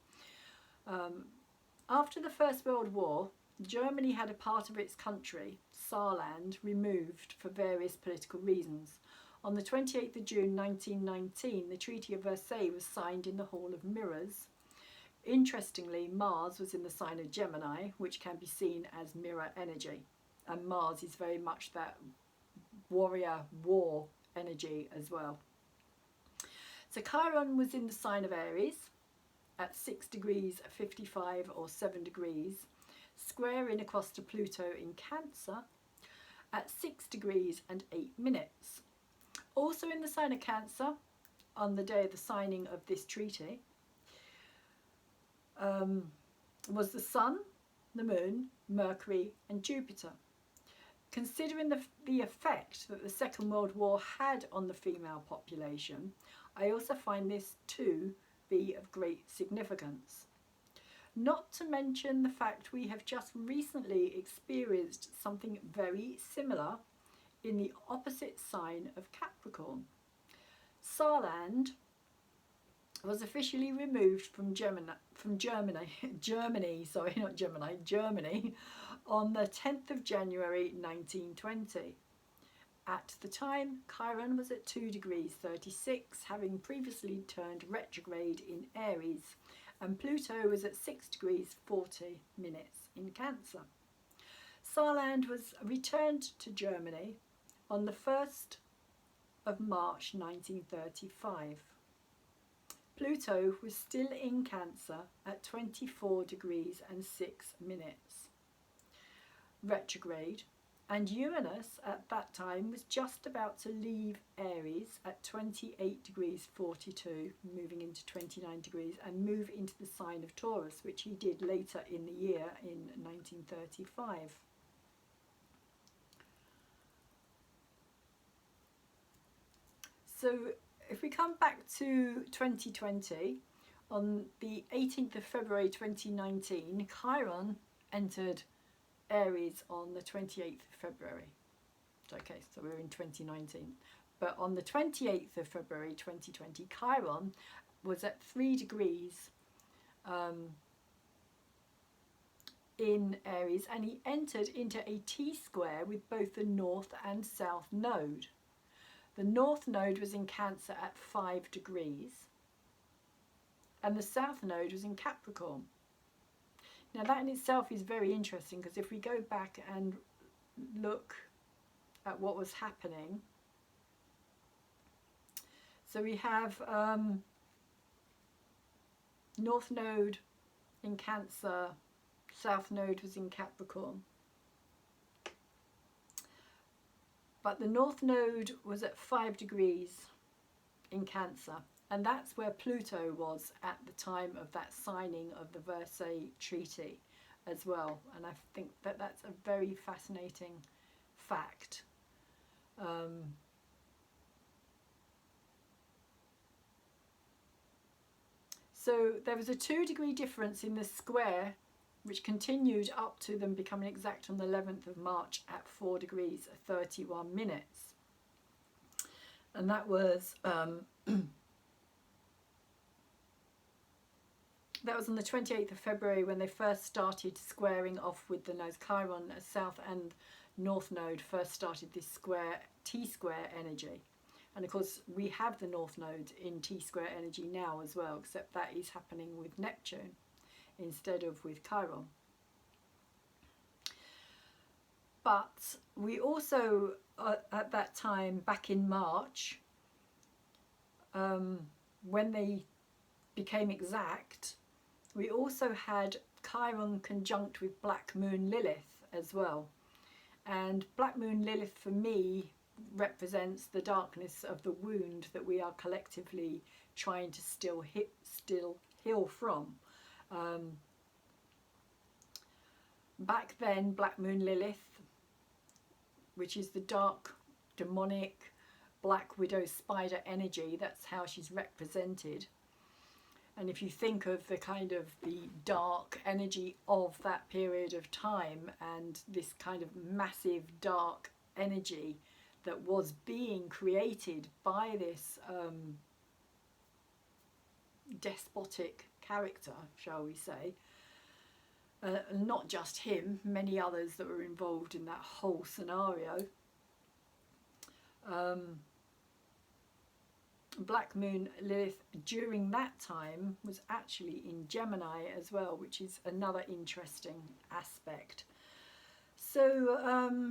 after the First World War, Germany had a part of its country, Saarland, removed for various political reasons. On the 28th of June 1919, the Treaty of Versailles was signed in the Hall of Mirrors. Interestingly, Mars was in the sign of Gemini, which can be seen as mirror energy. And Mars is very much that warrior war energy as well. So Chiron was in the sign of Aries at 6 degrees 55 or 7 degrees. squaring across to Pluto in Cancer at 6 degrees and 8 minutes. Also in the sign of Cancer, on the day of the signing of this treaty, was the Sun, the Moon, Mercury and Jupiter. Considering the effect that the Second World War had on the female population, I also find this to be of great significance. Not to mention the fact we have just recently experienced something very similar in the opposite sign of Capricorn. Saarland was officially removed from Germany on the 10th of January 1920. At the time, Chiron was at 2 degrees 36, having previously turned retrograde in Aries, and Pluto was at 6 degrees 40 minutes in Cancer. Saarland was returned to Germany on the 1st of March 1935. Pluto was still in Cancer at 24 degrees and 6 minutes retrograde, and Uranus at that time was just about to leave Aries at 28 degrees 42, moving into 29 degrees, and move into the sign of Taurus, which he did later in the year in 1935. So if we come back to 2020, on the 18th of February 2019, Chiron entered Aries on the 28th of February. Okay, so we're in 2019. But on the 28th of February 2020, Chiron was at 3 degrees in Aries, and he entered into a T-square with both the North and South node. The North node was in Cancer at 5 degrees, and the South node was in Capricorn. Now that in itself is very interesting, because if we go back and look at what was happening, so we have North node in Cancer, South node was in Capricorn. But the North node was at 5 degrees in Cancer, and that's where Pluto was at the time of that signing of the Versailles Treaty as well. And I think that that's a very fascinating fact. So there was a 2-degree difference in the square, which continued up to them becoming exact on the 11th of March at 4 degrees 31 minutes. And that was that was on the 28th of February when they first started squaring off with the nodes. Chiron, South and North node first started this square T-square energy. And of course we have the North node in T-square energy now as well, except that is happening with Neptune instead of with Chiron. But we also, at that time, back in March, when they became exact, we also had Chiron conjunct with Black Moon Lilith as well. And Black Moon Lilith for me represents the darkness of the wound that we are collectively trying to still heal from. Back then, Black Moon Lilith, which is the dark, demonic, Black Widow spider energy, that's how she's represented. And if you think of the kind of the dark energy of that period of time and this kind of massive dark energy that was being created by this despotic character, shall we say, not just him, many others that were involved in that whole scenario. Black Moon Lilith during that time was actually in Gemini as well, which is another interesting aspect. So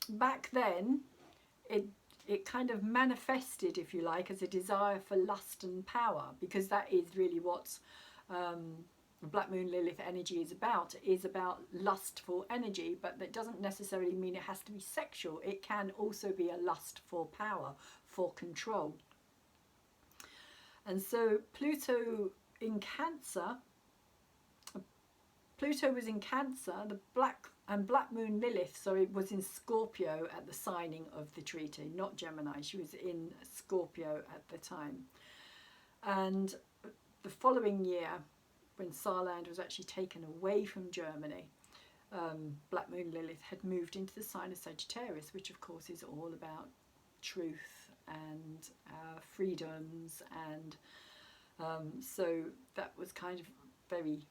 back then it kind of manifested, if you like, as a desire for lust and power, because that is really what's Black Moon Lilith energy is about lustful energy, but that doesn't necessarily mean it has to be sexual. It can also be a lust for power, for control. And so Pluto in Cancer, Pluto was in Cancer, the Black Moon Lilith, sorry, was in Scorpio at the signing of the treaty, not Gemini. She was in Scorpio at the time. And the following year, when Saarland was actually taken away from Germany, Black Moon Lilith had moved into the sign of Sagittarius, which of course is all about truth and freedoms, and so that was kind of very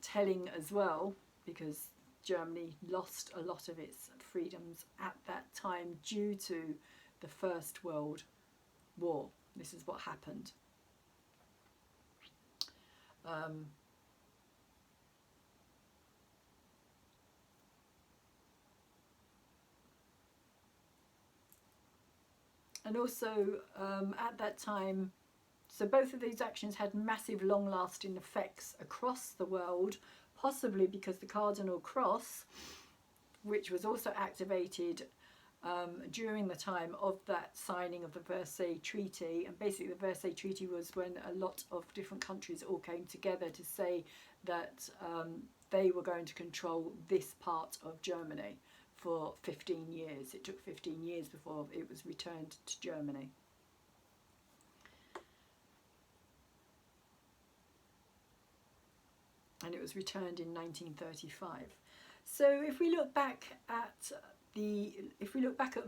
telling as well, because Germany lost a lot of its freedoms at that time due to the First World War. This is what happened. And also at that time, so both of these actions had massive long-lasting effects across the world, possibly because the Cardinal Cross, which was also activated during the time of that signing of the Versailles Treaty. And basically the Versailles Treaty was when a lot of different countries all came together to say that they were going to control this part of Germany for 15 years. It took 15 years before it was returned to Germany. And it was returned in 1935. So if we look back at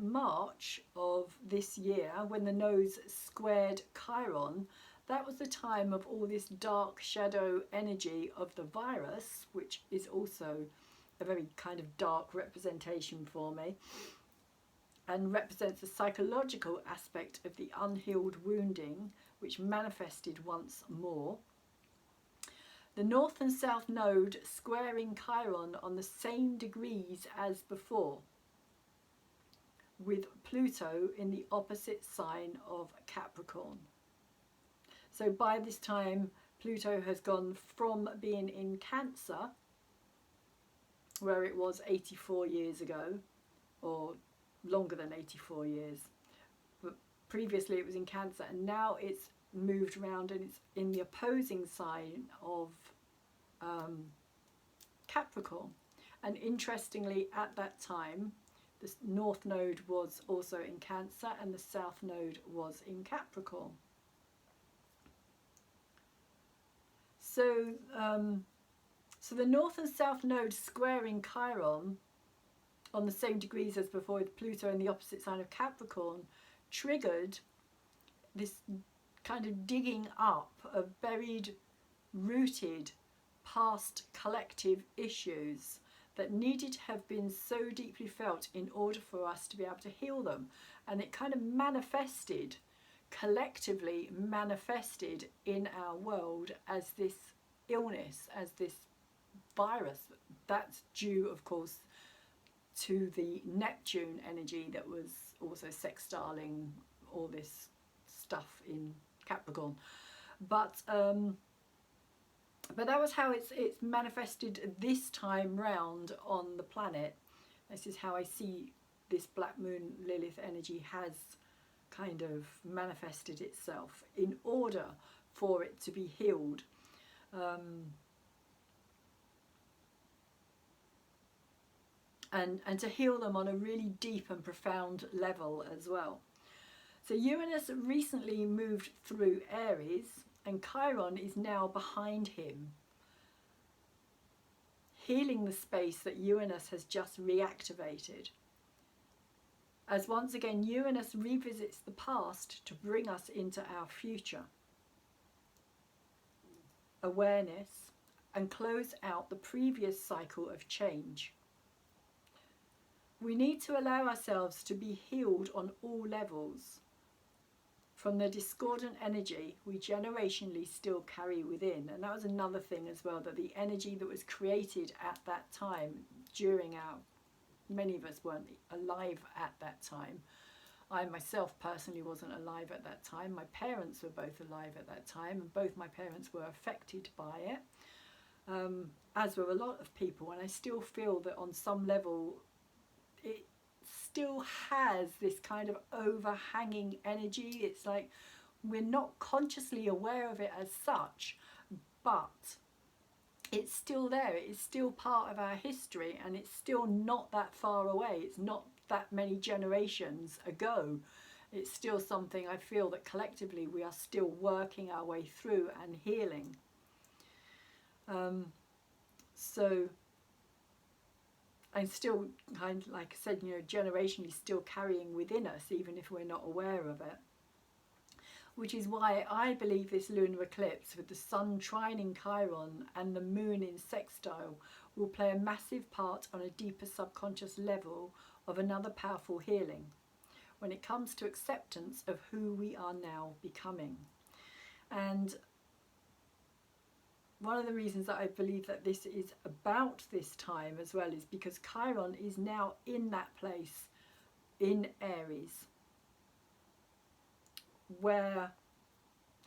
March of this year, when the nose squared Chiron, that was the time of all this dark shadow energy of the virus, which is also a very kind of dark representation for me, and represents the psychological aspect of the unhealed wounding, which manifested once more. The North and South Node squaring Chiron on the same degrees as before, with Pluto in the opposite sign of Capricorn. So by this time, Pluto has gone from being in Cancer, where it was 84 years ago, or longer than 84 years. But previously it was in Cancer, and now it's moved around and it's in the opposing sign of Capricorn. And interestingly, at that time, the North Node was also in Cancer and the South Node was in Capricorn. So, so the North and South Node squaring Chiron on the same degrees as before, with Pluto in the opposite sign of Capricorn, triggered this kind of digging up of buried, rooted, past collective issues that needed to have been so deeply felt in order for us to be able to heal them. And it kind of manifested, collectively manifested in our world as this illness, as this virus. That's due, of course, to the Neptune energy that was also sextiling all this stuff in Capricorn. But that was how it's manifested this time round on the planet. This is how I see this Black Moon Lilith energy has kind of manifested itself in order for it to be healed. And to heal them on a really deep and profound level as well. So Uranus recently moved through Aries, and Chiron is now behind him, healing the space that Uranus has just reactivated. As once again Uranus revisits the past to bring us into our future awareness and close out the previous cycle of change. We need to allow ourselves to be healed on all levels from the discordant energy we generationally still carry within. And that was another thing as well, that the energy that was created at that time during our, many of us weren't alive at that time, I myself personally wasn't alive at that time. My parents were both alive at that time, and both my parents were affected by it, as were a lot of people. And I still feel that on some level it still has this kind of overhanging energy. It's like we're not consciously aware of it as such, but it's still there. It is still part of our history, and it's still not that far away. It's not that many generations ago. It's still something I feel that collectively we are still working our way through and healing. So I'm still kind of, like I said, you know, generationally still carrying within us, even if we're not aware of it. Which is why I believe this lunar eclipse, with the sun trining Chiron and the moon in sextile, will play a massive part on a deeper subconscious level of another powerful healing when it comes to acceptance of who we are now becoming. And one of the reasons that I believe that this is about this time as well is because Chiron is now in that place in Aries where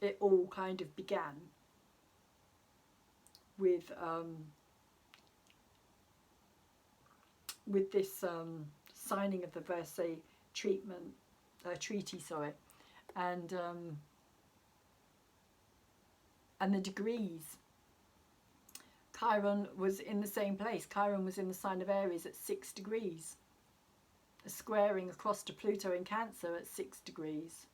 it all kind of began with this signing of the Versailles treaty, and the degrees. Chiron was in the same place. Chiron was in the sign of Aries at 6 degrees, squaring across to Pluto in Cancer at 6 degrees.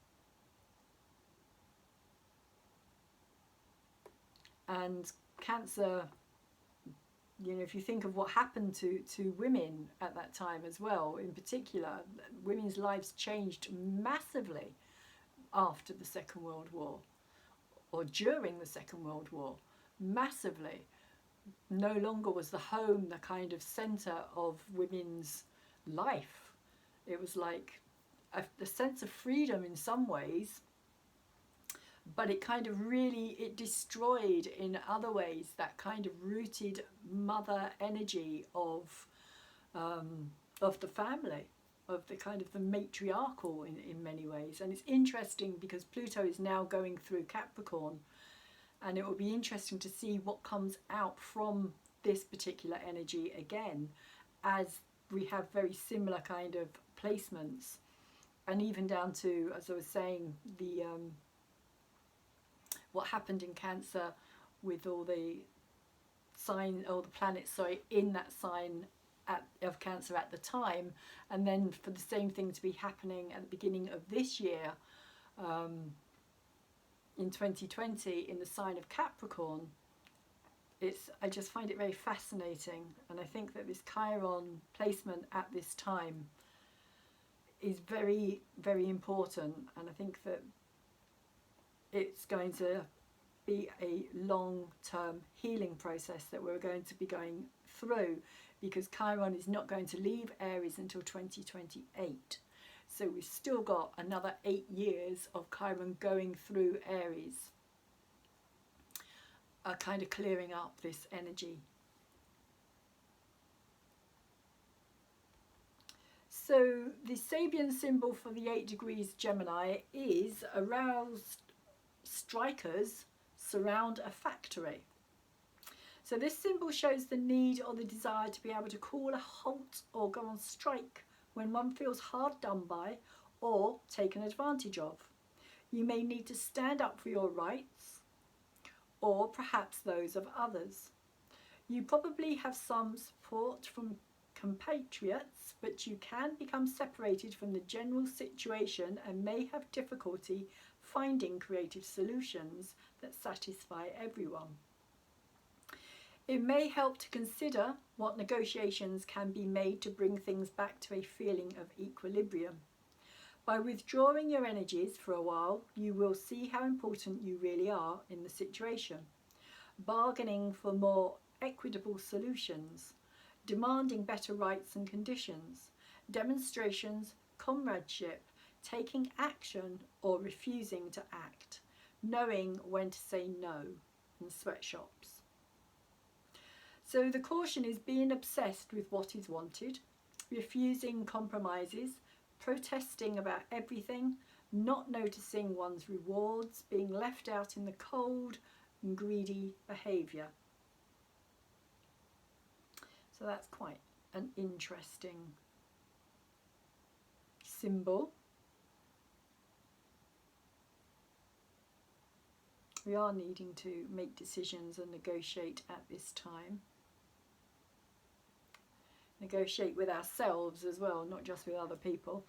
And Cancer, you know, if you think of what happened to women at that time as well, in particular, women's lives changed massively after the Second World War, or during the Second World War, massively. No longer was the home the kind of centre of women's life. It was like a sense of freedom in some ways, but it kind of really, it destroyed in other ways that kind of rooted mother energy of the family, of the kind of the matriarchal in many ways. And it's interesting because Pluto is now going through Capricorn, and it will be interesting to see what comes out from this particular energy again, as we have very similar kind of placements, and even down to, as I was saying, the what happened in Cancer with all the planets, in that sign of Cancer at the time, and then for the same thing to be happening at the beginning of this year, in 2020, in the sign of Capricorn. I just find it very fascinating, and I think that this Chiron placement at this time is very, very important, and I think that it's going to be a long-term healing process that we're going to be going through, because Chiron is not going to leave Aries until 2028. So we've still got another 8 years of Chiron going through Aries, kind of clearing up this energy. So the Sabian symbol for the 8 degrees Gemini is aroused strikers surround a factory. So this symbol shows the need or the desire to be able to call a halt or go on strike when one feels hard done by or taken advantage of. You may need to stand up for your rights, or perhaps those of others. You probably have some support from compatriots, but you can become separated from the general situation and may have difficulty finding creative solutions that satisfy everyone. It may help to consider what negotiations can be made to bring things back to a feeling of equilibrium. By withdrawing your energies for a while, you will see how important you really are in the situation. Bargaining for more equitable solutions, demanding better rights and conditions, demonstrations, comradeship, taking action or refusing to act, knowing when to say no in sweatshops. So the caution is being obsessed with what is wanted, refusing compromises, protesting about everything, not noticing one's rewards, being left out in the cold, and greedy behaviour. So that's quite an interesting symbol. We are needing to make decisions and negotiate at this time. Negotiate with ourselves as well, not just with other people.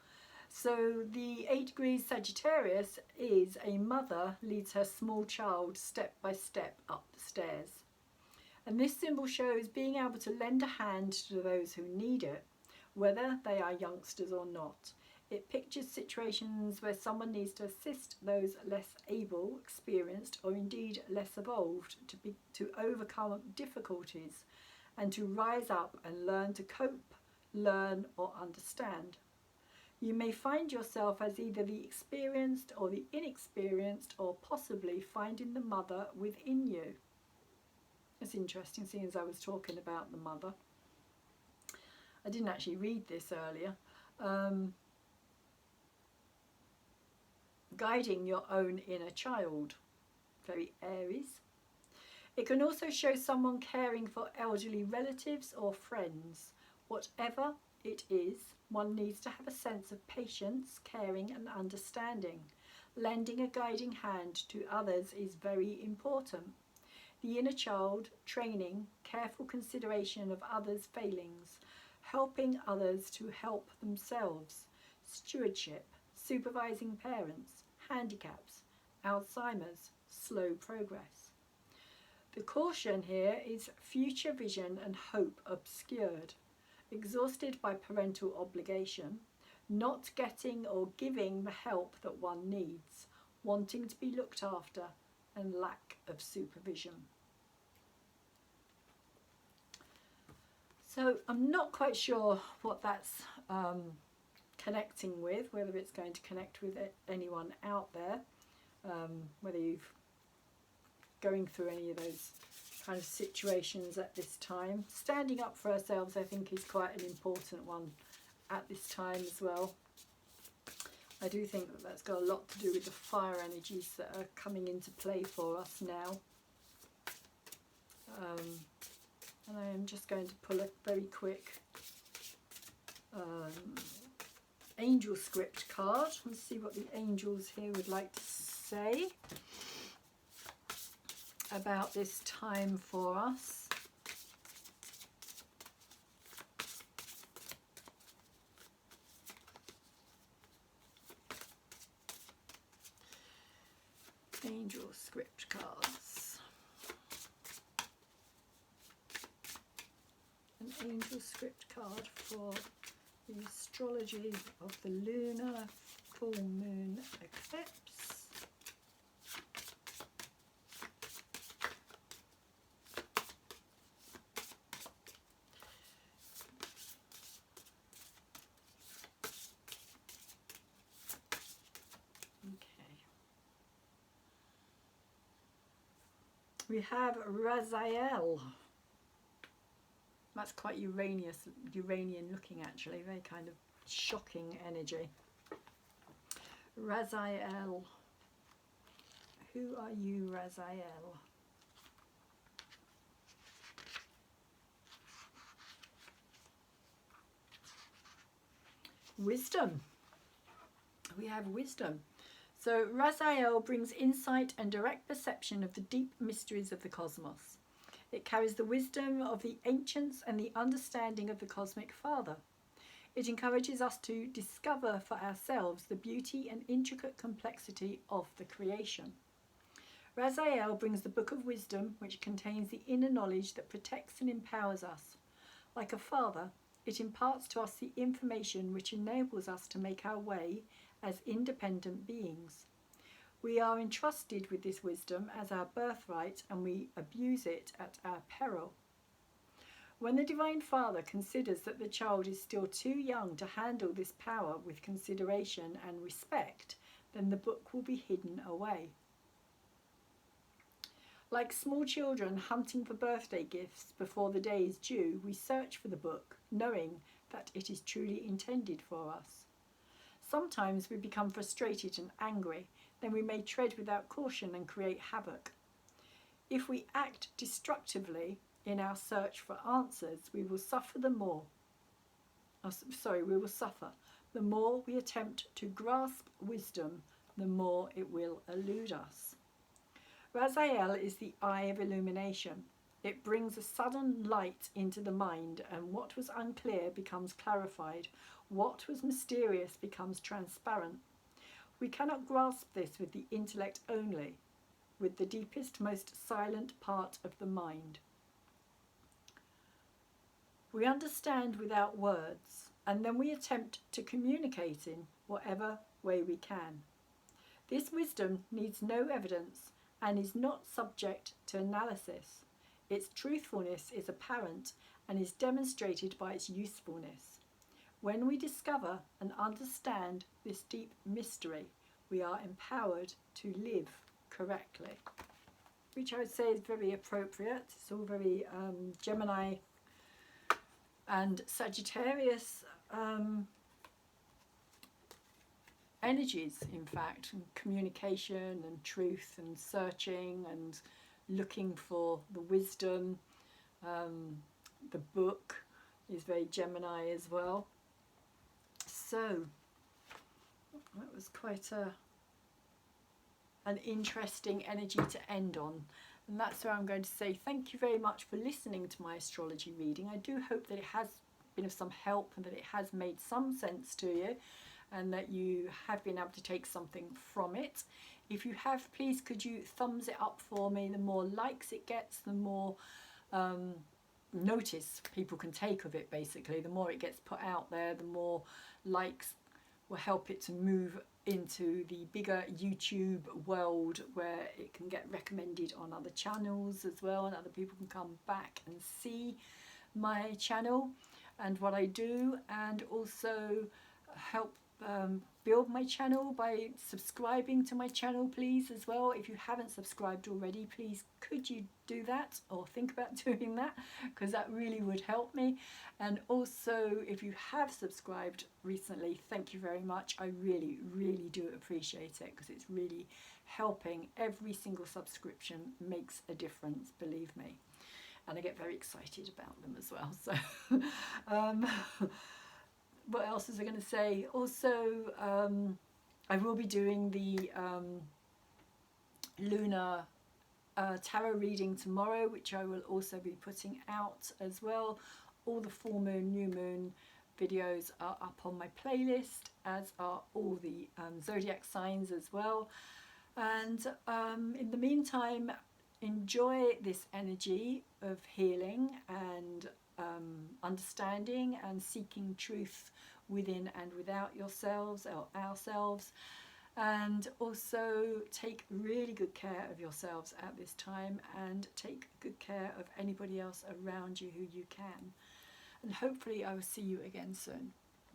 So the 8 degrees Sagittarius is a mother leads her small child step by step up the stairs. And this symbol shows being able to lend a hand to those who need it, whether they are youngsters or not. It pictures situations where someone needs to assist those less able, experienced, or indeed less evolved to overcome difficulties and to rise up and learn to cope, learn, or understand. You may find yourself as either the experienced or the inexperienced, or possibly finding the mother within you. It's interesting, seeing as I was talking about the mother. I didn't actually read this earlier. Guiding your own inner child. Very Aries. It can also show someone caring for elderly relatives or friends. Whatever it is, one needs to have a sense of patience, caring and understanding. Lending a guiding hand to others is very important. The inner child, training, careful consideration of others' failings, helping others to help themselves, stewardship, supervising parents, handicaps, Alzheimer's, slow progress. The caution here is future vision and hope obscured, exhausted by parental obligation, not getting or giving the help that one needs, wanting to be looked after, and lack of supervision. So I'm not quite sure what that's connecting with, whether it's going to connect with anyone out there, whether you've going through any of those kind of situations at this time. Standing up for ourselves, I think, is quite an important one at this time as well. I do think that that's got a lot to do with the fire energies that are coming into play for us now. And I am just going to pull a very quick angel script card and see what the angels here would like to say about this time for us. Angel script cards. An angel script card for the astrology of the lunar full moon eclipse. We have Raziel. That's quite Uranian looking, actually. Very kind of shocking energy. Raziel. Who are you, Raziel? Wisdom. We have wisdom. So Raziel brings insight and direct perception of the deep mysteries of the cosmos. It carries the wisdom of the ancients and the understanding of the cosmic Father. It encourages us to discover for ourselves the beauty and intricate complexity of the creation. Raziel brings the Book of Wisdom, which contains the inner knowledge that protects and empowers us. Like a father, it imparts to us the information which enables us to make our way as independent beings. We are entrusted with this wisdom as our birthright, and we abuse it at our peril. When the Divine Father considers that the child is still too young to handle this power with consideration and respect, then the book will be hidden away. Like small children hunting for birthday gifts before the day is due, we search for the book, knowing that it is truly intended for us. Sometimes we become frustrated and angry. Then we may tread without caution and create havoc. If we act destructively in our search for answers, we will suffer the more. We will suffer. The more we attempt to grasp wisdom, the more it will elude us. Raziel is the eye of illumination. It brings a sudden light into the mind, and what was unclear becomes clarified. What was mysterious becomes transparent. We cannot grasp this with the intellect only, with the deepest, most silent part of the mind. We understand without words, and then we attempt to communicate in whatever way we can. This wisdom needs no evidence and is not subject to analysis. Its truthfulness is apparent and is demonstrated by its usefulness. When we discover and understand this deep mystery, we are empowered to live correctly, which I would say is very appropriate. It's all very Gemini and Sagittarius energies, in fact, and communication and truth and searching and looking for the wisdom. The book is very Gemini as well. So that was quite an interesting energy to end on. And that's where I'm going to say thank you very much for listening to my astrology reading. I do hope that it has been of some help and that it has made some sense to you and that you have been able to take something from it. If you have, please could you thumbs it up for me. The more likes it gets, the more notice people can take of it, basically. The more it gets put out there, the more likes will help it to move into the bigger YouTube world, where it can get recommended on other channels as well, and other people can come back and see my channel and what I do, and also help build my channel by subscribing to my channel, please, as well. If you haven't subscribed already, please could you do that, or think about doing that, because that really would help me. And also, if you have subscribed recently, thank you very much. I really do appreciate it, because it's really helping. Every single subscription makes a difference, believe me, and I get very excited about them as well. So what else was I going to say? Also, I will be doing the Lunar tarot reading tomorrow, which I will also be putting out as well. All the full moon, new moon videos are up on my playlist, as are all the zodiac signs as well. And in the meantime, enjoy this energy of healing and understanding and seeking truth within and without yourselves or ourselves, and also take really good care of yourselves at this time, and take good care of anybody else around you who you can. And hopefully I will see you again soon.